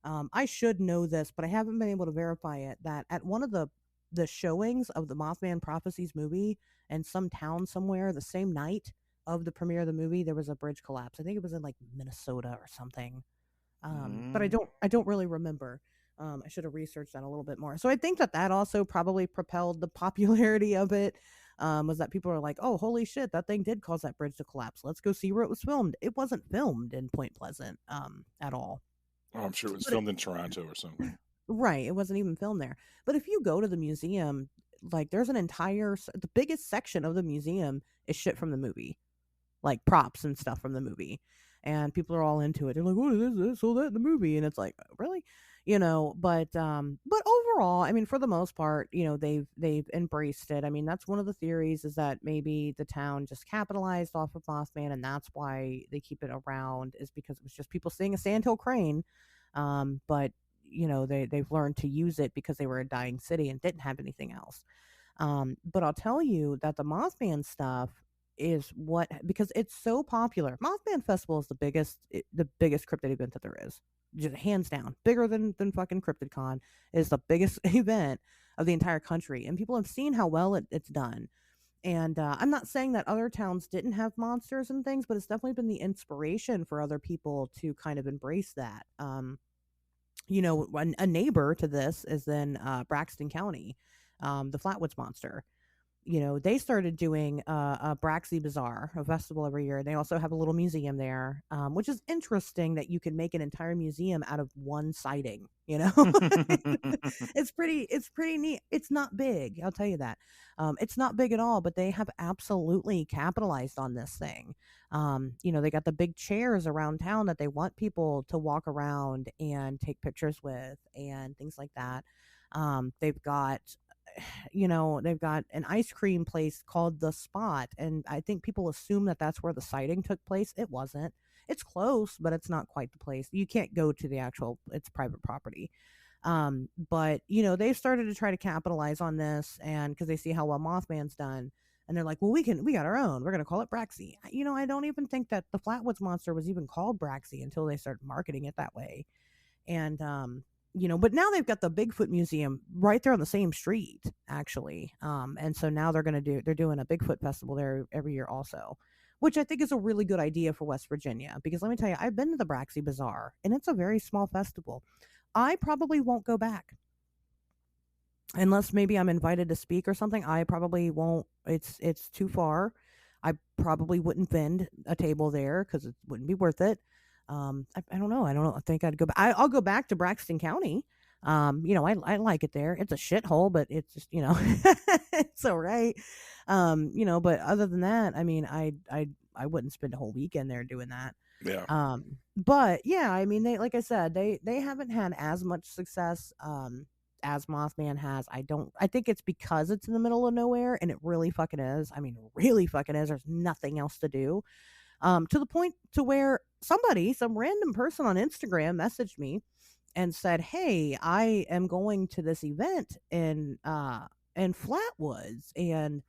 I should know this, but I haven't been able to verify it. That at one of the showings of the Mothman Prophecies movie in some town somewhere, the same night of the premiere of the movie, there was a bridge collapse. I think it was in like Minnesota or something. But I Mm. don't really remember. I should have researched that a little bit more. So I think that also probably propelled the popularity of it. Was that people are like, oh, holy shit, that thing did cause that bridge to collapse. Let's go see where it was filmed. It wasn't filmed in Point Pleasant at all. Oh, I'm sure it was But filmed in Toronto or something. right, it wasn't even filmed there. But if you go to the museum, like there's an the biggest section of the museum is shit from the movie, like props and stuff from the movie. And people are all into it. They're like, "What is this? Saw that in the movie." And it's like, "Really?" But overall, I mean, for the most part, they've embraced it. I mean, that's one of the theories, is that maybe the town just capitalized off of Mothman, and that's why they keep it around, is because it was just people seeing a sandhill crane. But they've learned to use it because they were a dying city and didn't have anything else. But I'll tell you that the Mothman stuff is what, because it's so popular. Mothman Festival is the biggest cryptid event that there is, just hands down, bigger than fucking CryptidCon. Is the biggest event of the entire country, and people have seen how well it's done. And I'm not saying that other towns didn't have monsters and things, but it's definitely been the inspiration for other people to kind of embrace that. A neighbor to this is in Braxton County, the Flatwoods Monster. They started doing a Braxy Bazaar, a festival every year. They also have a little museum there, which is interesting that you can make an entire museum out of one sighting. It's pretty neat. It's not big, I'll tell you that. It's not big at all, but they have absolutely capitalized on this thing. They got the big chairs around town that they want people to walk around and take pictures with and things like that. They've got they've got an ice cream place called The Spot, and I think people assume that that's where the sighting took place. It wasn't. It's close, but it's not quite the place. You can't go to the actual, it's private property. But they've started to try to capitalize on this, and because they see how well Mothman's done, and they're like, well, we got our own. We're going to call it Braxy. I don't even think that the Flatwoods Monster was even called Braxy until they started marketing it that way. And but now they've got the Bigfoot Museum right there on the same street, actually. And so now they're doing a Bigfoot festival there every year also, which I think is a really good idea for West Virginia, because let me tell you, I've been to the Braxy Bazaar, and it's a very small festival. I probably won't go back unless maybe I'm invited to speak or something. I probably won't. It's too far. I probably wouldn't vend a table there because it wouldn't be worth it. I don't know. I don't know. I think I'd go back. I'll go back to Braxton County. I like it there. It's a shithole, but it's just, it's all right. But other than that, I mean, I wouldn't spend a whole weekend there doing that. Yeah. But yeah, I mean, like I said, they haven't had as much success, as Mothman has. I think it's because it's in the middle of nowhere, and it really fucking is. I mean, really fucking is. There's nothing else to do. To the point to where some random person on Instagram messaged me and said, "Hey, I am going to this event in in Flatwoods. And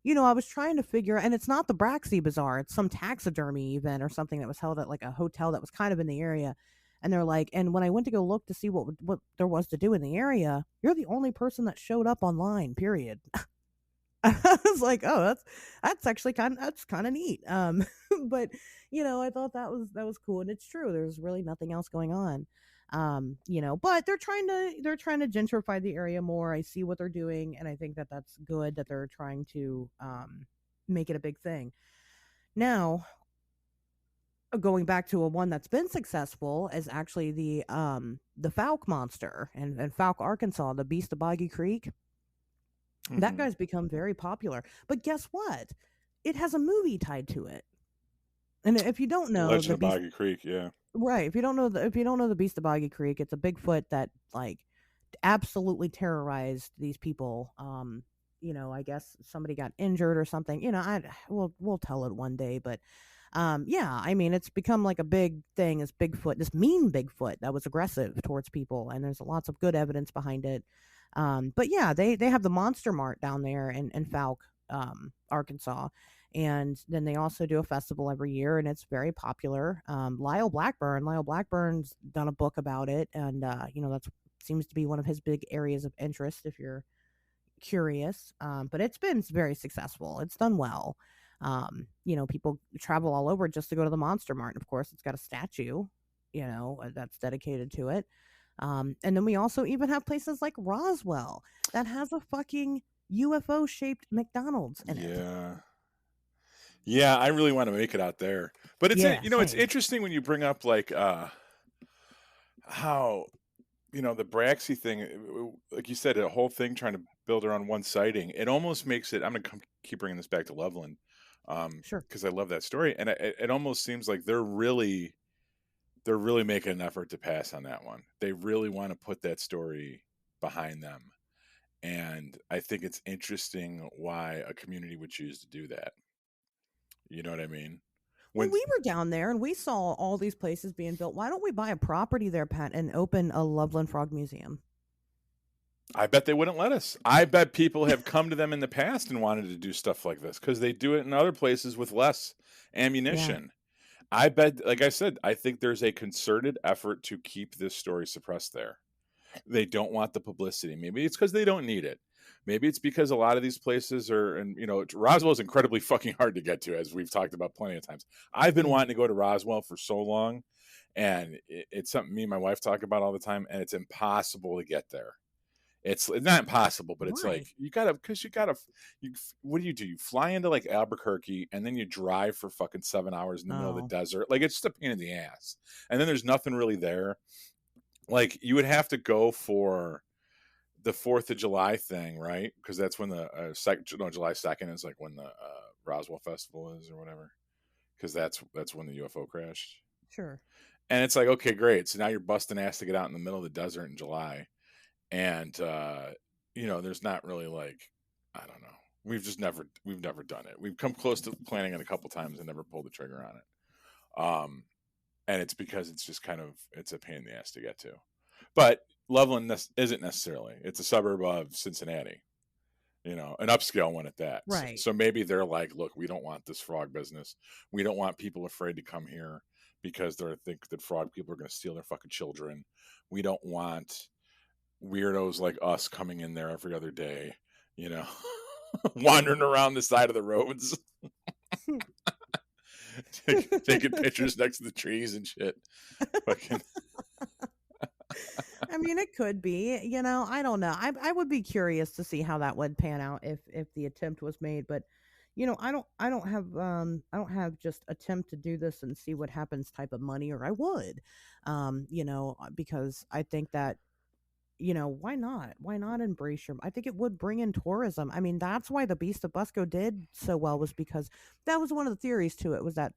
I was trying to figure, and it's not the Braxy Bazaar, it's some taxidermy event or something that was held at like a hotel that was kind of in the area. And they're like, and when I went to go look to see what there was to do in the area, you're the only person that showed up online, period. I was like, oh, that's actually that's kind of neat. But I thought that was cool, and it's true. There's really nothing else going on. But they're trying to gentrify the area more. I see what they're doing, and I think that that's good that they're trying to make it a big thing. Now, going back to a one that's been successful is actually the Falk monster and Falk, Arkansas, the Beast of Boggy Creek. That Hmm. guy's become very popular. But guess what? It has a movie tied to it. And if you don't The know Legend the of Beast, Boggy Creek. Yeah. right? If you don't know the Beast of Boggy Creek, it's a Bigfoot that like absolutely terrorized these people. I guess somebody got injured or something. We'll tell it one day, but yeah, I mean, it's become like a big thing. This Bigfoot, this mean Bigfoot that was aggressive towards people, and there's lots of good evidence behind it. But yeah, they have the Monster Mart down there in Falk, Arkansas, and then they also do a festival every year, and it's very popular. Lyle Blackburn's done a book about it, and that's seems to be one of his big areas of interest. If you're curious, but it's been very successful. It's done well. People travel all over just to go to the Monster Mart. And of course, it's got a statue, that's dedicated to it. And then we also even have places like Roswell that has a fucking UFO shaped McDonald's in it. Yeah. Yeah, I really want to make it out there. But Yeah, it's same. interesting when you bring up like how the Braxy thing, like you said, a whole thing trying to build around one sighting. It almost makes it. I'm gonna keep bringing this back to Loveland, Sure. because I love that story, and it almost seems like they're really making an effort to pass on that one. They really want to put that story behind them, and I think it's interesting why a community would choose to do that. You know what I mean? Well, When we were down there and we saw all these places being built. Why don't we buy a property there, Pat, and open a Loveland Frog Museum? I bet they wouldn't let us. I bet people have come to them in the past and wanted to do stuff like this because they do it in other places with less Yeah. ammunition. I bet, like I said, I think there's a concerted effort to keep this story suppressed there. They don't want the publicity. Maybe it's because they don't need it. Maybe it's because a lot of these places are, and Roswell is incredibly fucking hard to get to, as we've talked about plenty of times. I've been Yeah. wanting to go to Roswell for so long, and it's something me and my wife talk about all the time, and it's impossible to get there. It's not impossible, but it's like Why? you what do? You fly into like Albuquerque and then you drive for fucking 7 hours in the middle of the Oh, desert. Like it's just a pain in the ass. And then there's nothing really there. Like you would have to go for the 4th of July thing, right? Because that's when the July 2nd is like when the Roswell Festival is or whatever. Because that's when the UFO crashed. sure. And it's like, okay, great. So now you're busting ass to get out in the middle of the desert in July. And there's not really like, I don't know. We've never done it. We've come close to planning it a couple times and never pulled the trigger on it. And it's because it's just it's a pain in the ass to get to. But Loveland isn't necessarily. It's a suburb of Cincinnati, an upscale one at that. Right. So maybe they're like, look, we don't want this frog business. We don't want people afraid to come here because they think that frog people are going to steal their fucking children. We don't want weirdos like us coming in there every other day, you know, wandering around the side of the roads, taking pictures next to the trees and shit. Fucking, I mean, it could be. I don't know. I would be curious to see how that would pan out if the attempt was made. But I don't have just attempt to do this and see what happens type of money, or I would, because I think that why not? Why not embrace your? I think it would bring in tourism. I mean, that's why the Beast of Busco did so well, was because that was one of the theories to it, was that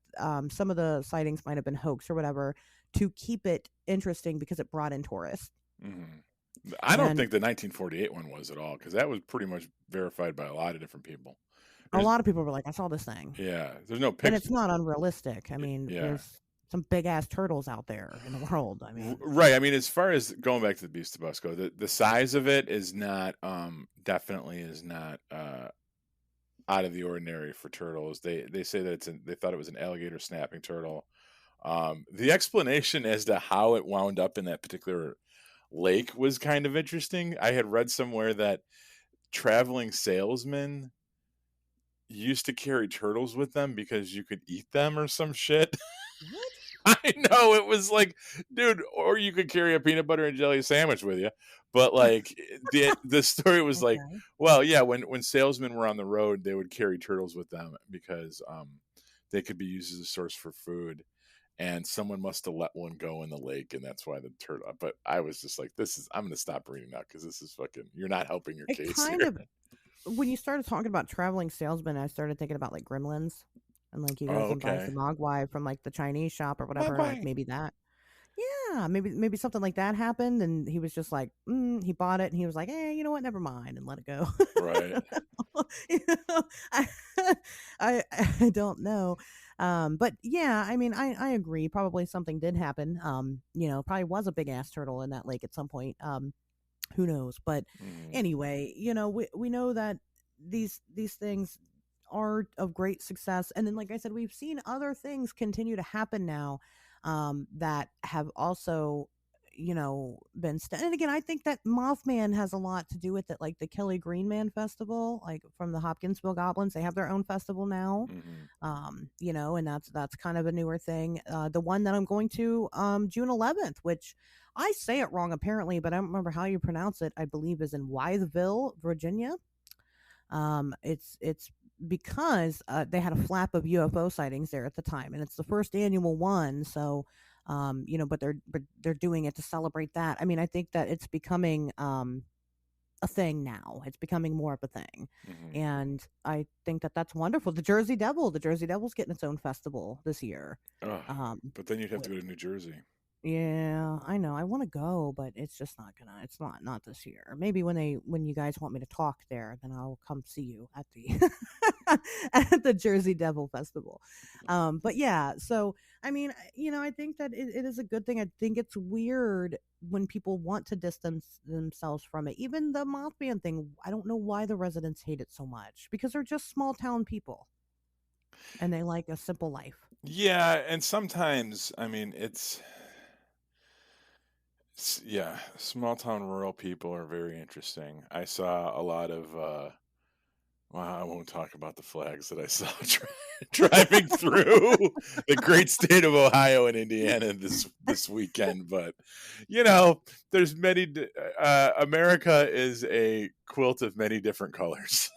some of the sightings might have been hoax or whatever, to keep it interesting because it brought in tourists. mhm. I don't And think the 1948 one was at all because that was pretty much verified by a lot of different people. a There's, lot of people were like, I saw this thing. yeah, there's no And picture. it's not unrealistic. I mean, Yeah, there's some big ass turtles out there in the world. I mean, Right. I mean, as far as going back to the Beast of Busco, the size of it is not definitely is not out of the ordinary for turtles. They say that they thought it was an alligator snapping turtle. The explanation as to how it wound up in that particular lake was kind of interesting. I had read somewhere that traveling salesmen used to carry turtles with them because you could eat them or some shit. what? I know, it was like, dude, or you could carry a peanut butter and jelly sandwich with you. But like the story was like, Okay. well, yeah, when salesmen were on the road, they would carry turtles with them because they could be used as a source for food. And someone must have let one go in the lake, and that's why the turtle. But I was just like, I'm gonna stop reading now because this is fucking. You're not helping your It case kind here. of when you started talking about traveling salesmen, I started thinking about like Gremlins, and like he goes Oh, and buys the okay. Mogwai from like the Chinese shop or Bye whatever, like bye. maybe that. Yeah, maybe something like that happened, and he was just like, he bought it, and he was like, you know what, never mind, and let it go. Right. You know, I, I don't know, but yeah, I mean, I agree. Probably something did happen. Probably was a big ass turtle in that lake at some point. Who knows? But Mhm. anyway, we know that these things are of great success, and then like I said, we've seen other things continue to happen now, that have also and again, I think that Mothman has a lot to do with it, like the Kelly Green Man Festival, like from the Hopkinsville Goblins. They have their own festival now, Mhm. and that's kind of a newer thing. The one that I'm going to, June 11th, which I say it wrong apparently, but I don't remember how you pronounce it. I believe is in Wytheville, Virginia. It's because they had a flap of UFO sightings there at the time, and it's the first annual one. So, but they're doing it to celebrate that. I mean, I think that it's becoming a thing now. It's becoming more of a thing, Mhm. and I think that that's wonderful. The Jersey Devil's getting its own festival this year. Ugh. Um, But then you'd have to which go to New Jersey. yeah, I know. I want to go, but it's just not gonna. It's not this year. Maybe when you guys want me to talk there, then I'll come see you at the at the Jersey Devil Festival. But yeah, so I mean, I think that it is a good thing. I think it's weird when people want to distance themselves from it. Even the Mothman thing, I don't know why the residents hate it so much because they're just small town people and they like a simple life. Yeah, and sometimes, I mean, yeah, small town rural people are very interesting. I saw a lot of well, I won't talk about the flags that I saw driving through the great state of Ohio and Indiana this weekend, but there's America is a quilt of many different colors.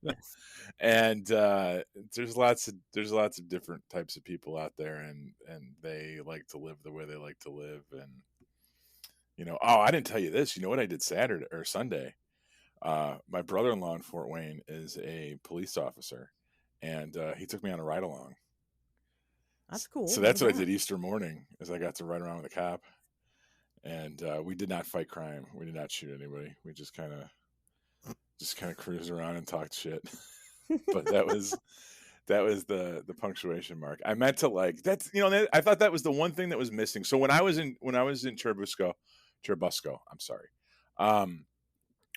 Yes. And there's lots of different types of people out there, and they like to live the way they like to live. And oh, I didn't tell you this. You know what I did Saturday or Sunday? My brother-in-law in Fort Wayne is a police officer, and he took me on a ride along. That's cool. So What that's was what I that? did Easter morning, is I got to ride around with a cop. And we did not fight crime, we did not shoot anybody, we just kind of cruised around and talked shit. But that was the punctuation mark. I meant to, like, that's I thought that was the one thing that was missing. So when I was in Churubusco, I'm sorry. Um,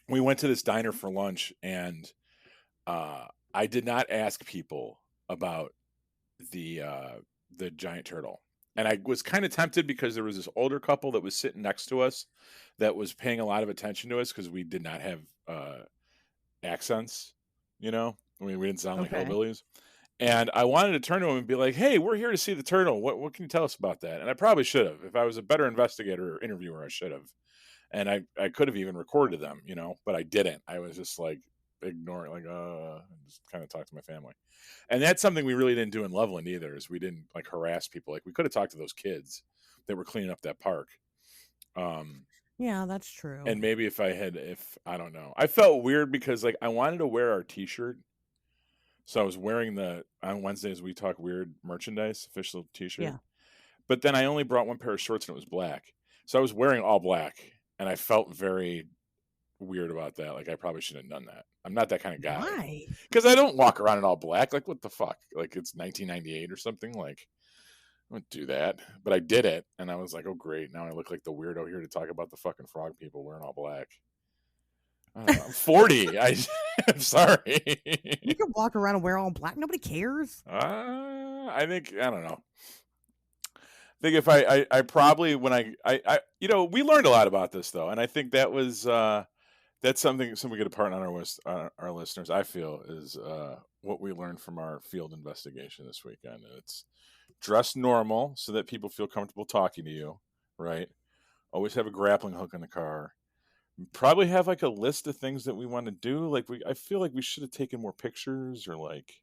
we went to this diner for lunch, and I did not ask people about the the giant turtle. And I was kind of tempted because there was this older couple that was sitting next to us that was paying a lot of attention to us because we did not have accents, I mean, we didn't sound like Okay. hillbillies. And I wanted to turn to him and be like, "Hey, we're here to see the turtle. What can you tell us about that?" And I probably should have. If I was a better investigator or interviewer, I should have. And I could have even recorded them, but I didn't. I was just like ignoring, like, just kind of talk to my family. And that's something we really didn't do in Loveland either, is we didn't like harass people. Like, we could have talked to those kids that were cleaning up that park. Um, Yeah, that's true. and maybe if I don't know, I felt weird because like I wanted to wear our T-shirt. So I was wearing the on Wednesdays we talk weird merchandise official T-shirt, Yeah. but then I only brought one pair of shorts and it was black. So I was wearing all black, and I felt very weird about that. Like, I probably shouldn't have done that. I'm not that kind of guy, Why? because I don't walk around in all black. Like, what the fuck? Like, it's 1998 or something. Like, wouldn't do that, but I did it, and I was like, "Oh, great! Now I look like the weirdo here to talk about the fucking frog people wearing all black." I don't know. I'm 40. I'm sorry. You can walk around and wear all black. Nobody cares. I think I don't know. I think if I probably when I we learned a lot about this though, and I think that was that's something we could impart on our listeners. I feel is what we learned from our field investigation this weekend. It's dress normal so that people feel comfortable talking to you, right? Always have a grappling hook in the car. Probably have like a list of things that we want to do. Like I feel like we should have taken more pictures or like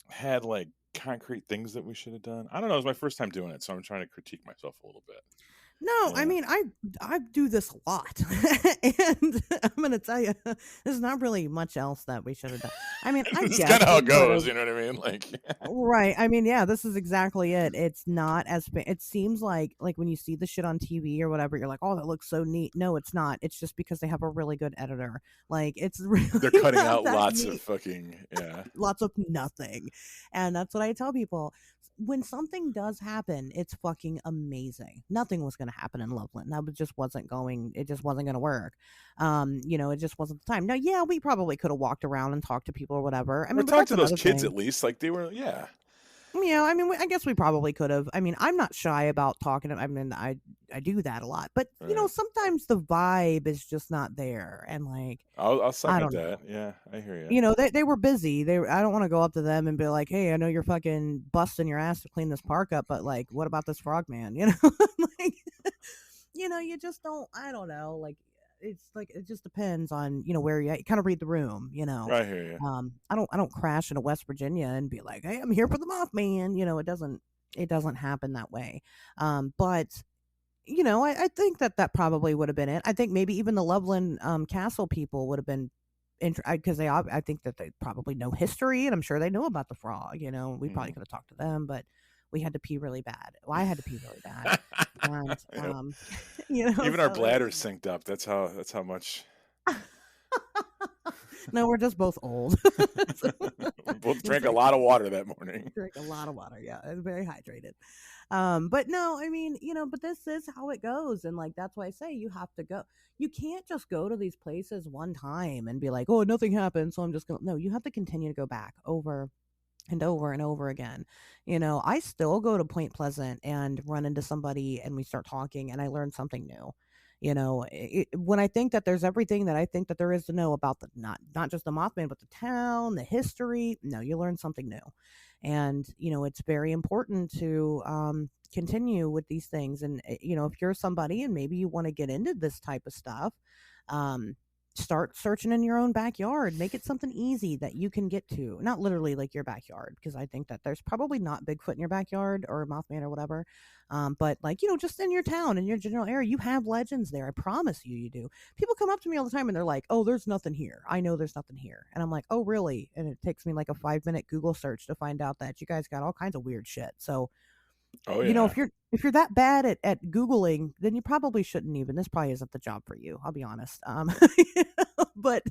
had like concrete things that we should have done. I don't know. It was my first time doing it, so I'm trying to critique myself a little bit. No, I Yeah. mean I do this a lot, and I'm gonna tell you, there's not really much else that we should have done. I mean, I This is guess kind of how we it could goes. have. You know what I mean? Like, Right. I mean, yeah, this is exactly it. It's not as it seems like when you see the shit on TV or whatever, you're like, "Oh, that looks so neat." No, it's not. It's just because they have a really good editor. Like, it's really they're cutting not out that lots neat. of fucking Lots of nothing. And that's what I tell people. When something does happen, it's fucking amazing. Nothing was going to happen in Loveland. Just wasn't going, it just wasn't going to work. It just wasn't the time. Now, yeah, we probably could have walked around and talked to people or whatever. I or mean, but talk that's to those another kids thing. at least. Like they were, I mean, I guess we probably could have. I mean, I'm not shy about talking. I mean, I do that a lot, but right. sometimes the vibe is just not there, and like I'll I second don't that. know. Yeah, I hear you. They were busy. I don't want to go up to them and be like, "Hey, I know you're fucking busting your ass to clean this park up, but like, what about this frog man?" Like, you just don't. I don't know. Like, it's like it just depends on where you kind of read the room. I hear you. I don't crash into West Virginia and be like, "Hey, I'm here for the Mothman." It doesn't happen that way. But I think that probably would have been it. I think maybe even the Loveland Castle people would have been because I think that they probably know history, and I'm sure they know about the frog. We probably could have talked to them, but we had to pee really bad. Well, I had to pee really bad, and Even our so bladders synced up. That's how much. no, we're just both old. We both drank a lot of water that morning. Drink a lot of water. Yeah, it's very hydrated. But no, I mean, but this is how it goes, and like that's why I say you have to go. You can't just go to these places one time and be like, oh, nothing happened, so I'm just gonna. No, you have to continue to go back over and over and over again. I still go to Point Pleasant and run into somebody and we start talking and I learn something new. When I think that there's everything that I think that there is to know about the not just the Mothman, but the town, the history. No, you learn something new, and it's very important to continue with these things. And if you're somebody and maybe you want to get into this type of stuff, um, start searching in your own backyard. Make it something easy that you can get to. Not literally like your backyard, because I think that there's probably not Bigfoot in your backyard or Mothman or whatever. But like, just in your town, in your general area, you have legends there. I promise you, you do. People come up to me all the time and they're like, oh, there's nothing here. I know there's nothing here. And I'm like, oh, really? And it takes me like a 5-minute Google search to find out that you guys got all kinds of weird shit. So, Oh yeah. if you're that bad at Googling, then you probably shouldn't even. This probably isn't the job for you. I'll be honest. But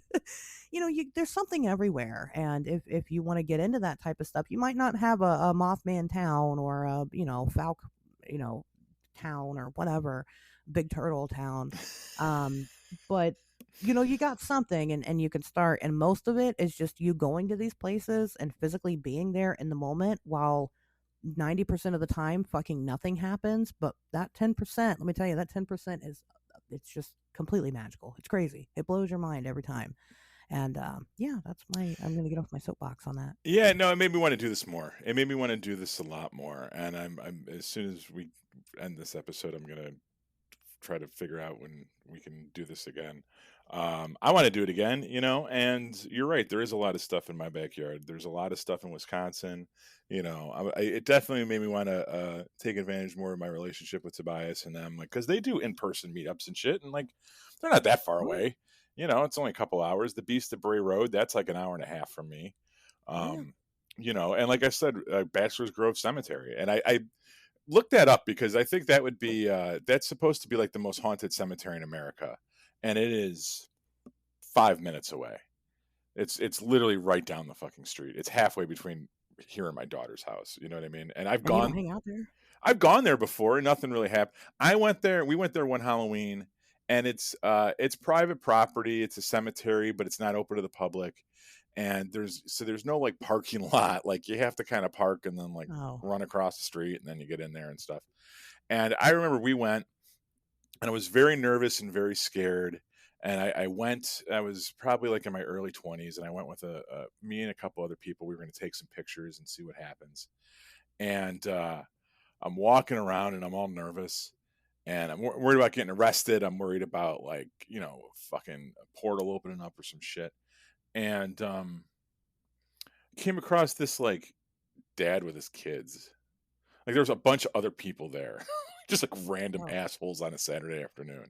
there's something everywhere, and if you want to get into that type of stuff, you might not have a Mothman town or a Falk, town or whatever, Big Turtle town, but you got something, and you can start. And most of it is just you going to these places and physically being there in the moment while 90% of the time fucking nothing happens, but that 10%, let me tell you, that 10% it's just completely magical. It's crazy. It blows your mind every time. And yeah, I'm gonna get off my soapbox on that. Yeah, no, it made me want to do this more. It made me want to do this a lot more. And I'm as soon as we end this episode, I'm gonna try to figure out when we can do this again. I want to do it again, and you're right. There is a lot of stuff in my backyard. There's a lot of stuff in Wisconsin. It definitely made me want to take advantage more of my relationship with Tobias and them, like, because they do in-person meetups and shit, and like they're not that far away. It's only a couple hours. The Beast of Bray Road, that's like an hour and a half from me. And like I said, Bachelor's Grove Cemetery, and I looked that up because I think that would be that's supposed to be like the most haunted cemetery in America, and it is 5 minutes away. It's literally right down the fucking street. It's halfway between here and my daughter's house. You know what I mean? And I've And you don't gone. hang out there? I've gone there before and nothing really happened. We went there one Halloween, and it's private property. It's a cemetery, but it's not open to the public. And there's no like parking lot. Like you have to kind of park and then like Oh, run across the street and then you get in there and stuff. And I remember we went, and I was very nervous and very scared. And I went. I was probably like in my early 20s, and I went with me and a couple other people. We were going to take some pictures and see what happens. And I'm walking around, and I'm all nervous, and I'm worried about getting arrested. I'm worried about like fucking a portal opening up or some shit. And came across this like dad with his kids. Like there was a bunch of other people there, just like random oh, assholes on a Saturday afternoon.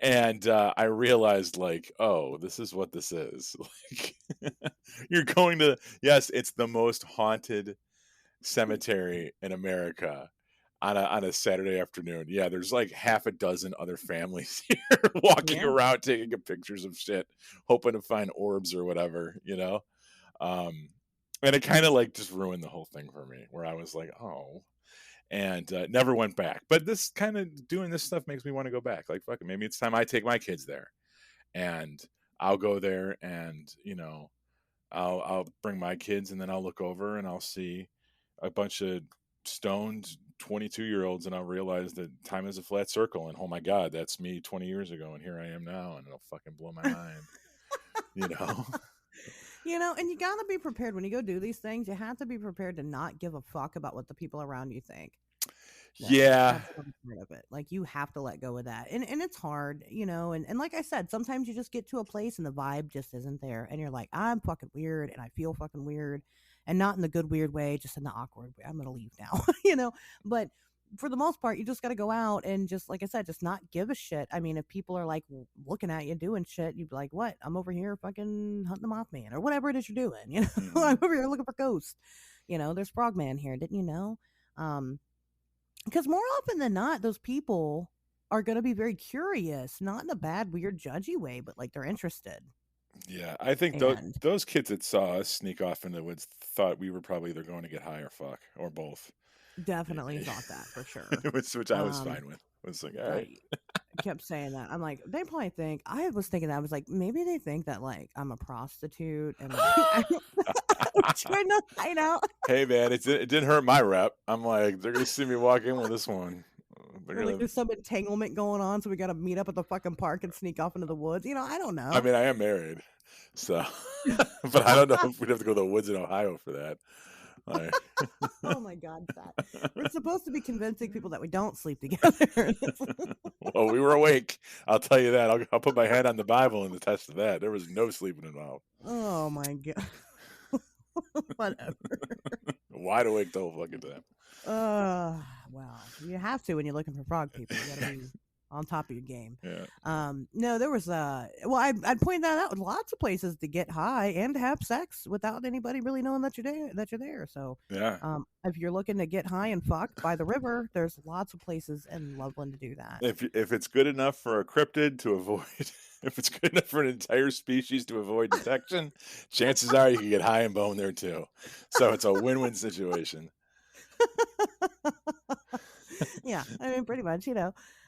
And I realized like, oh, this is what this is. Like you're going to, yes, it's the most haunted cemetery in America on a Saturday afternoon. Yeah, there's like half a dozen other families here walking yeah. around taking pictures of shit, hoping to find orbs or whatever, and it kind of like just ruined the whole thing for me, where I was like, oh, and never went back. But this kind of doing this stuff makes me want to go back. Like, fuck it, maybe it's time I take my kids there, and I'll go there, and I'll bring my kids, and then I'll look over and I'll see a bunch of stoned 22-year-olds, and I'll realize that time is a flat circle, and oh my god, that's me 20 years ago, and here I am now, and it'll fucking blow my mind. you know And you gotta be prepared when you go do these things. You have to be prepared to not give a fuck about what the people around you think. Yeah. That's part of it. Like you have to let go of that. And it's hard, and like I said, sometimes you just get to a place and the vibe just isn't there. And you're like, I'm fucking weird and I feel fucking weird. And not in the good weird way, just in the awkward way. I'm gonna leave now. But for the most part, you just gotta go out and just like I said, just not give a shit. I mean, if people are like looking at you doing shit, you'd be like, what? I'm over here fucking hunting the Mothman or whatever it is you're doing, Mhm. I'm over here looking for ghosts. There's Frogman here, didn't you know? Because more often than not, those people are going to be very curious, not in a bad, weird, judgy way, but like they're interested. Yeah, I think And those kids that saw us sneak off in the woods thought we were probably either going to get high or fuck or both. definitely thought that for sure. which I was Um, fine with. I was like, all right. I kept saying that. I'm like, they probably think, I was thinking that. I was like, maybe they think that like I'm a prostitute and like, I'm trying to hide out. Hey man, it didn't hurt my rep. I'm like, they're gonna see me walk in with this one. They're Or like gonna. there's some entanglement going on, so we got to meet up at the fucking park and sneak off into the woods. I don't I know. mean, I am married, so, but I don't know if we'd have to go to the woods in Ohio for that. Like, Oh my God, Pat. We're supposed to be convincing people that we don't sleep together. well, we were awake. I'll tell you that. I'll put my hand on the Bible and attest to that. There was no sleeping involved. Oh my God. Whatever. Wide awake the whole fucking time. Well, you have to when you're looking for frog people. You gotta be on top of your game. Yeah. No, there was I'd point that out. Lots of places to get high and to have sex without anybody really knowing that you're there. So Yeah. if you're looking to get high and fuck by the river, there's lots of places in Loveland to do that. If it's good enough for a cryptid to avoid, if it's good enough for an entire species to avoid detection, chances are you can get high and bone there too. So it's a win-win situation. Yeah, I mean, pretty much, but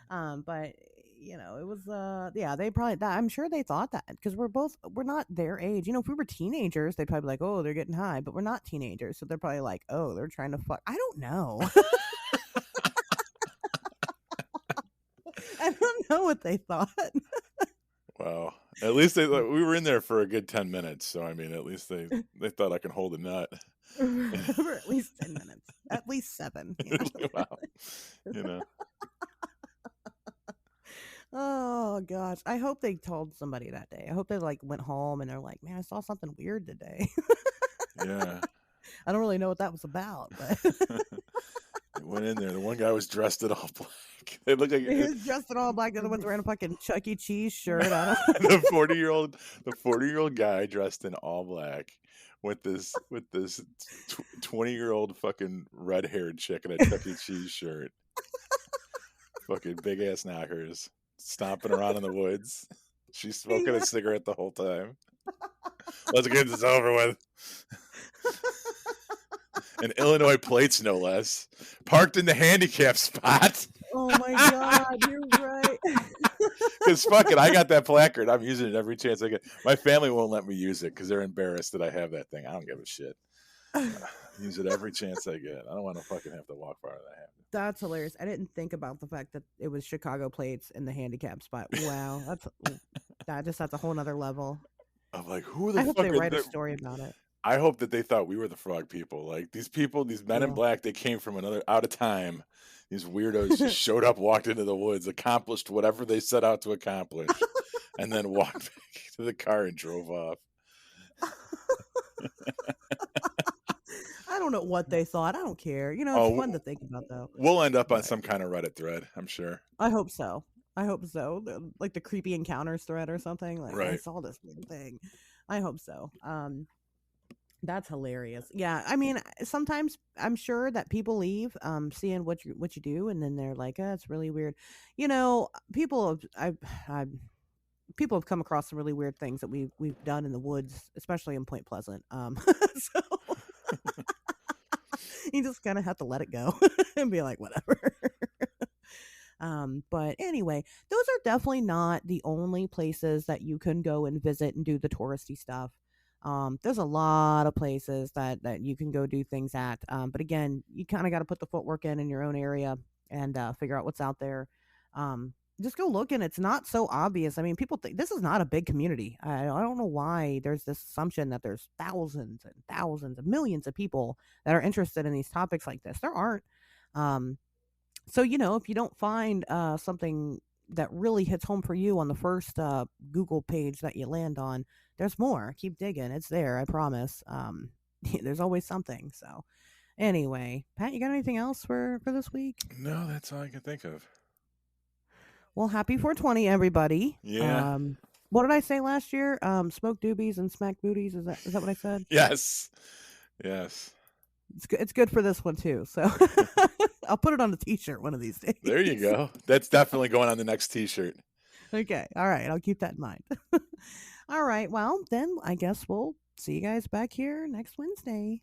it was yeah, they probably that I'm sure they thought that because we're not their age. If we were teenagers, they'd probably be like, oh, they're getting high, but we're not teenagers, so they're probably like, oh, they're trying to fuck. I don't know. I don't know what they thought. Well, at least we were in there for a good 10 minutes. So I mean, at least they thought I can hold a nut. For at least 10 minutes, at least 7. Wow. You know. Oh gosh, I hope they told somebody that day. I hope they like went home and they're like, man, I saw something weird today. Yeah. I don't really know what that was about, but They went in there. The one guy was dressed in all black. They looked like he was dressed in all black. The other one's wearing a fucking Chuck E. Cheese shirt. I don't. the 40-year-old guy dressed in all black with this 20-year-old fucking red-haired chick in a Chuck E. Cheese shirt. Fucking big ass knockers, stomping around in the woods. She's smoking a cigarette the whole time. Let's get this over with. and Illinois plates, no less. Parked in the handicap spot. Oh my God, you're right. Because fuck it, I got that placard. I'm using it every chance I get. My family won't let me use it because they're embarrassed that I have that thing. I don't give a shit. Use it every chance I get. I don't want to fucking have to walk far that happen. That's hilarious. I didn't think about the fact that it was Chicago plates in the handicap spot. Wow, that's a whole nother level. I'm like, who the I hope fuck they are write a they? story about it. I hope that they thought we were the frog people. Like these people, these men in Yeah. black, they came from another out of time. These weirdos just showed up, walked into the woods, accomplished whatever they set out to accomplish, and then walked back to the car and drove off. I don't know what they thought. I don't care. You know, Oh, it's fun to think about, though. We'll end up on But some kind of Reddit thread, I'm sure. I hope so. I hope so. Like the creepy encounters thread or something. Like I Right. saw this weird thing. I hope so. That's hilarious. Yeah, I mean, sometimes I'm sure that people leave, seeing what you do, and then they're like, "Oh, it's really weird." You know, people have come across some really weird things that we've done in the woods, especially in Point Pleasant. So you just kind of have to let it go and be like, whatever. But anyway, those are definitely not the only places that you can go and visit and do the touristy stuff. There's a lot of places that you can go do things at. But again, you kind of got to put the footwork in your own area and figure out what's out there. Just go looking. It's not so obvious. I mean, people think this is not a big community. I don't know why there's this assumption that there's thousands and thousands of millions of people that are interested in these topics like this. There aren't. So, you know, if you don't find something that really hits home for you on the first Google page that you land on, there's more. Keep digging. It's there. I promise. There's always something. So anyway, Pat, you got anything else for this week? No, that's all I can think of. Well, happy 420, everybody. Yeah. What did I say last year? Smoke doobies and smack booties. Is that what I said? Yes. It's good for this one too. So I'll put it on a t-shirt one of these days. There you go. That's definitely going on the next t-shirt. Okay. All right. I'll keep that in mind. All right. Well, then I guess we'll see you guys back here next Wednesday.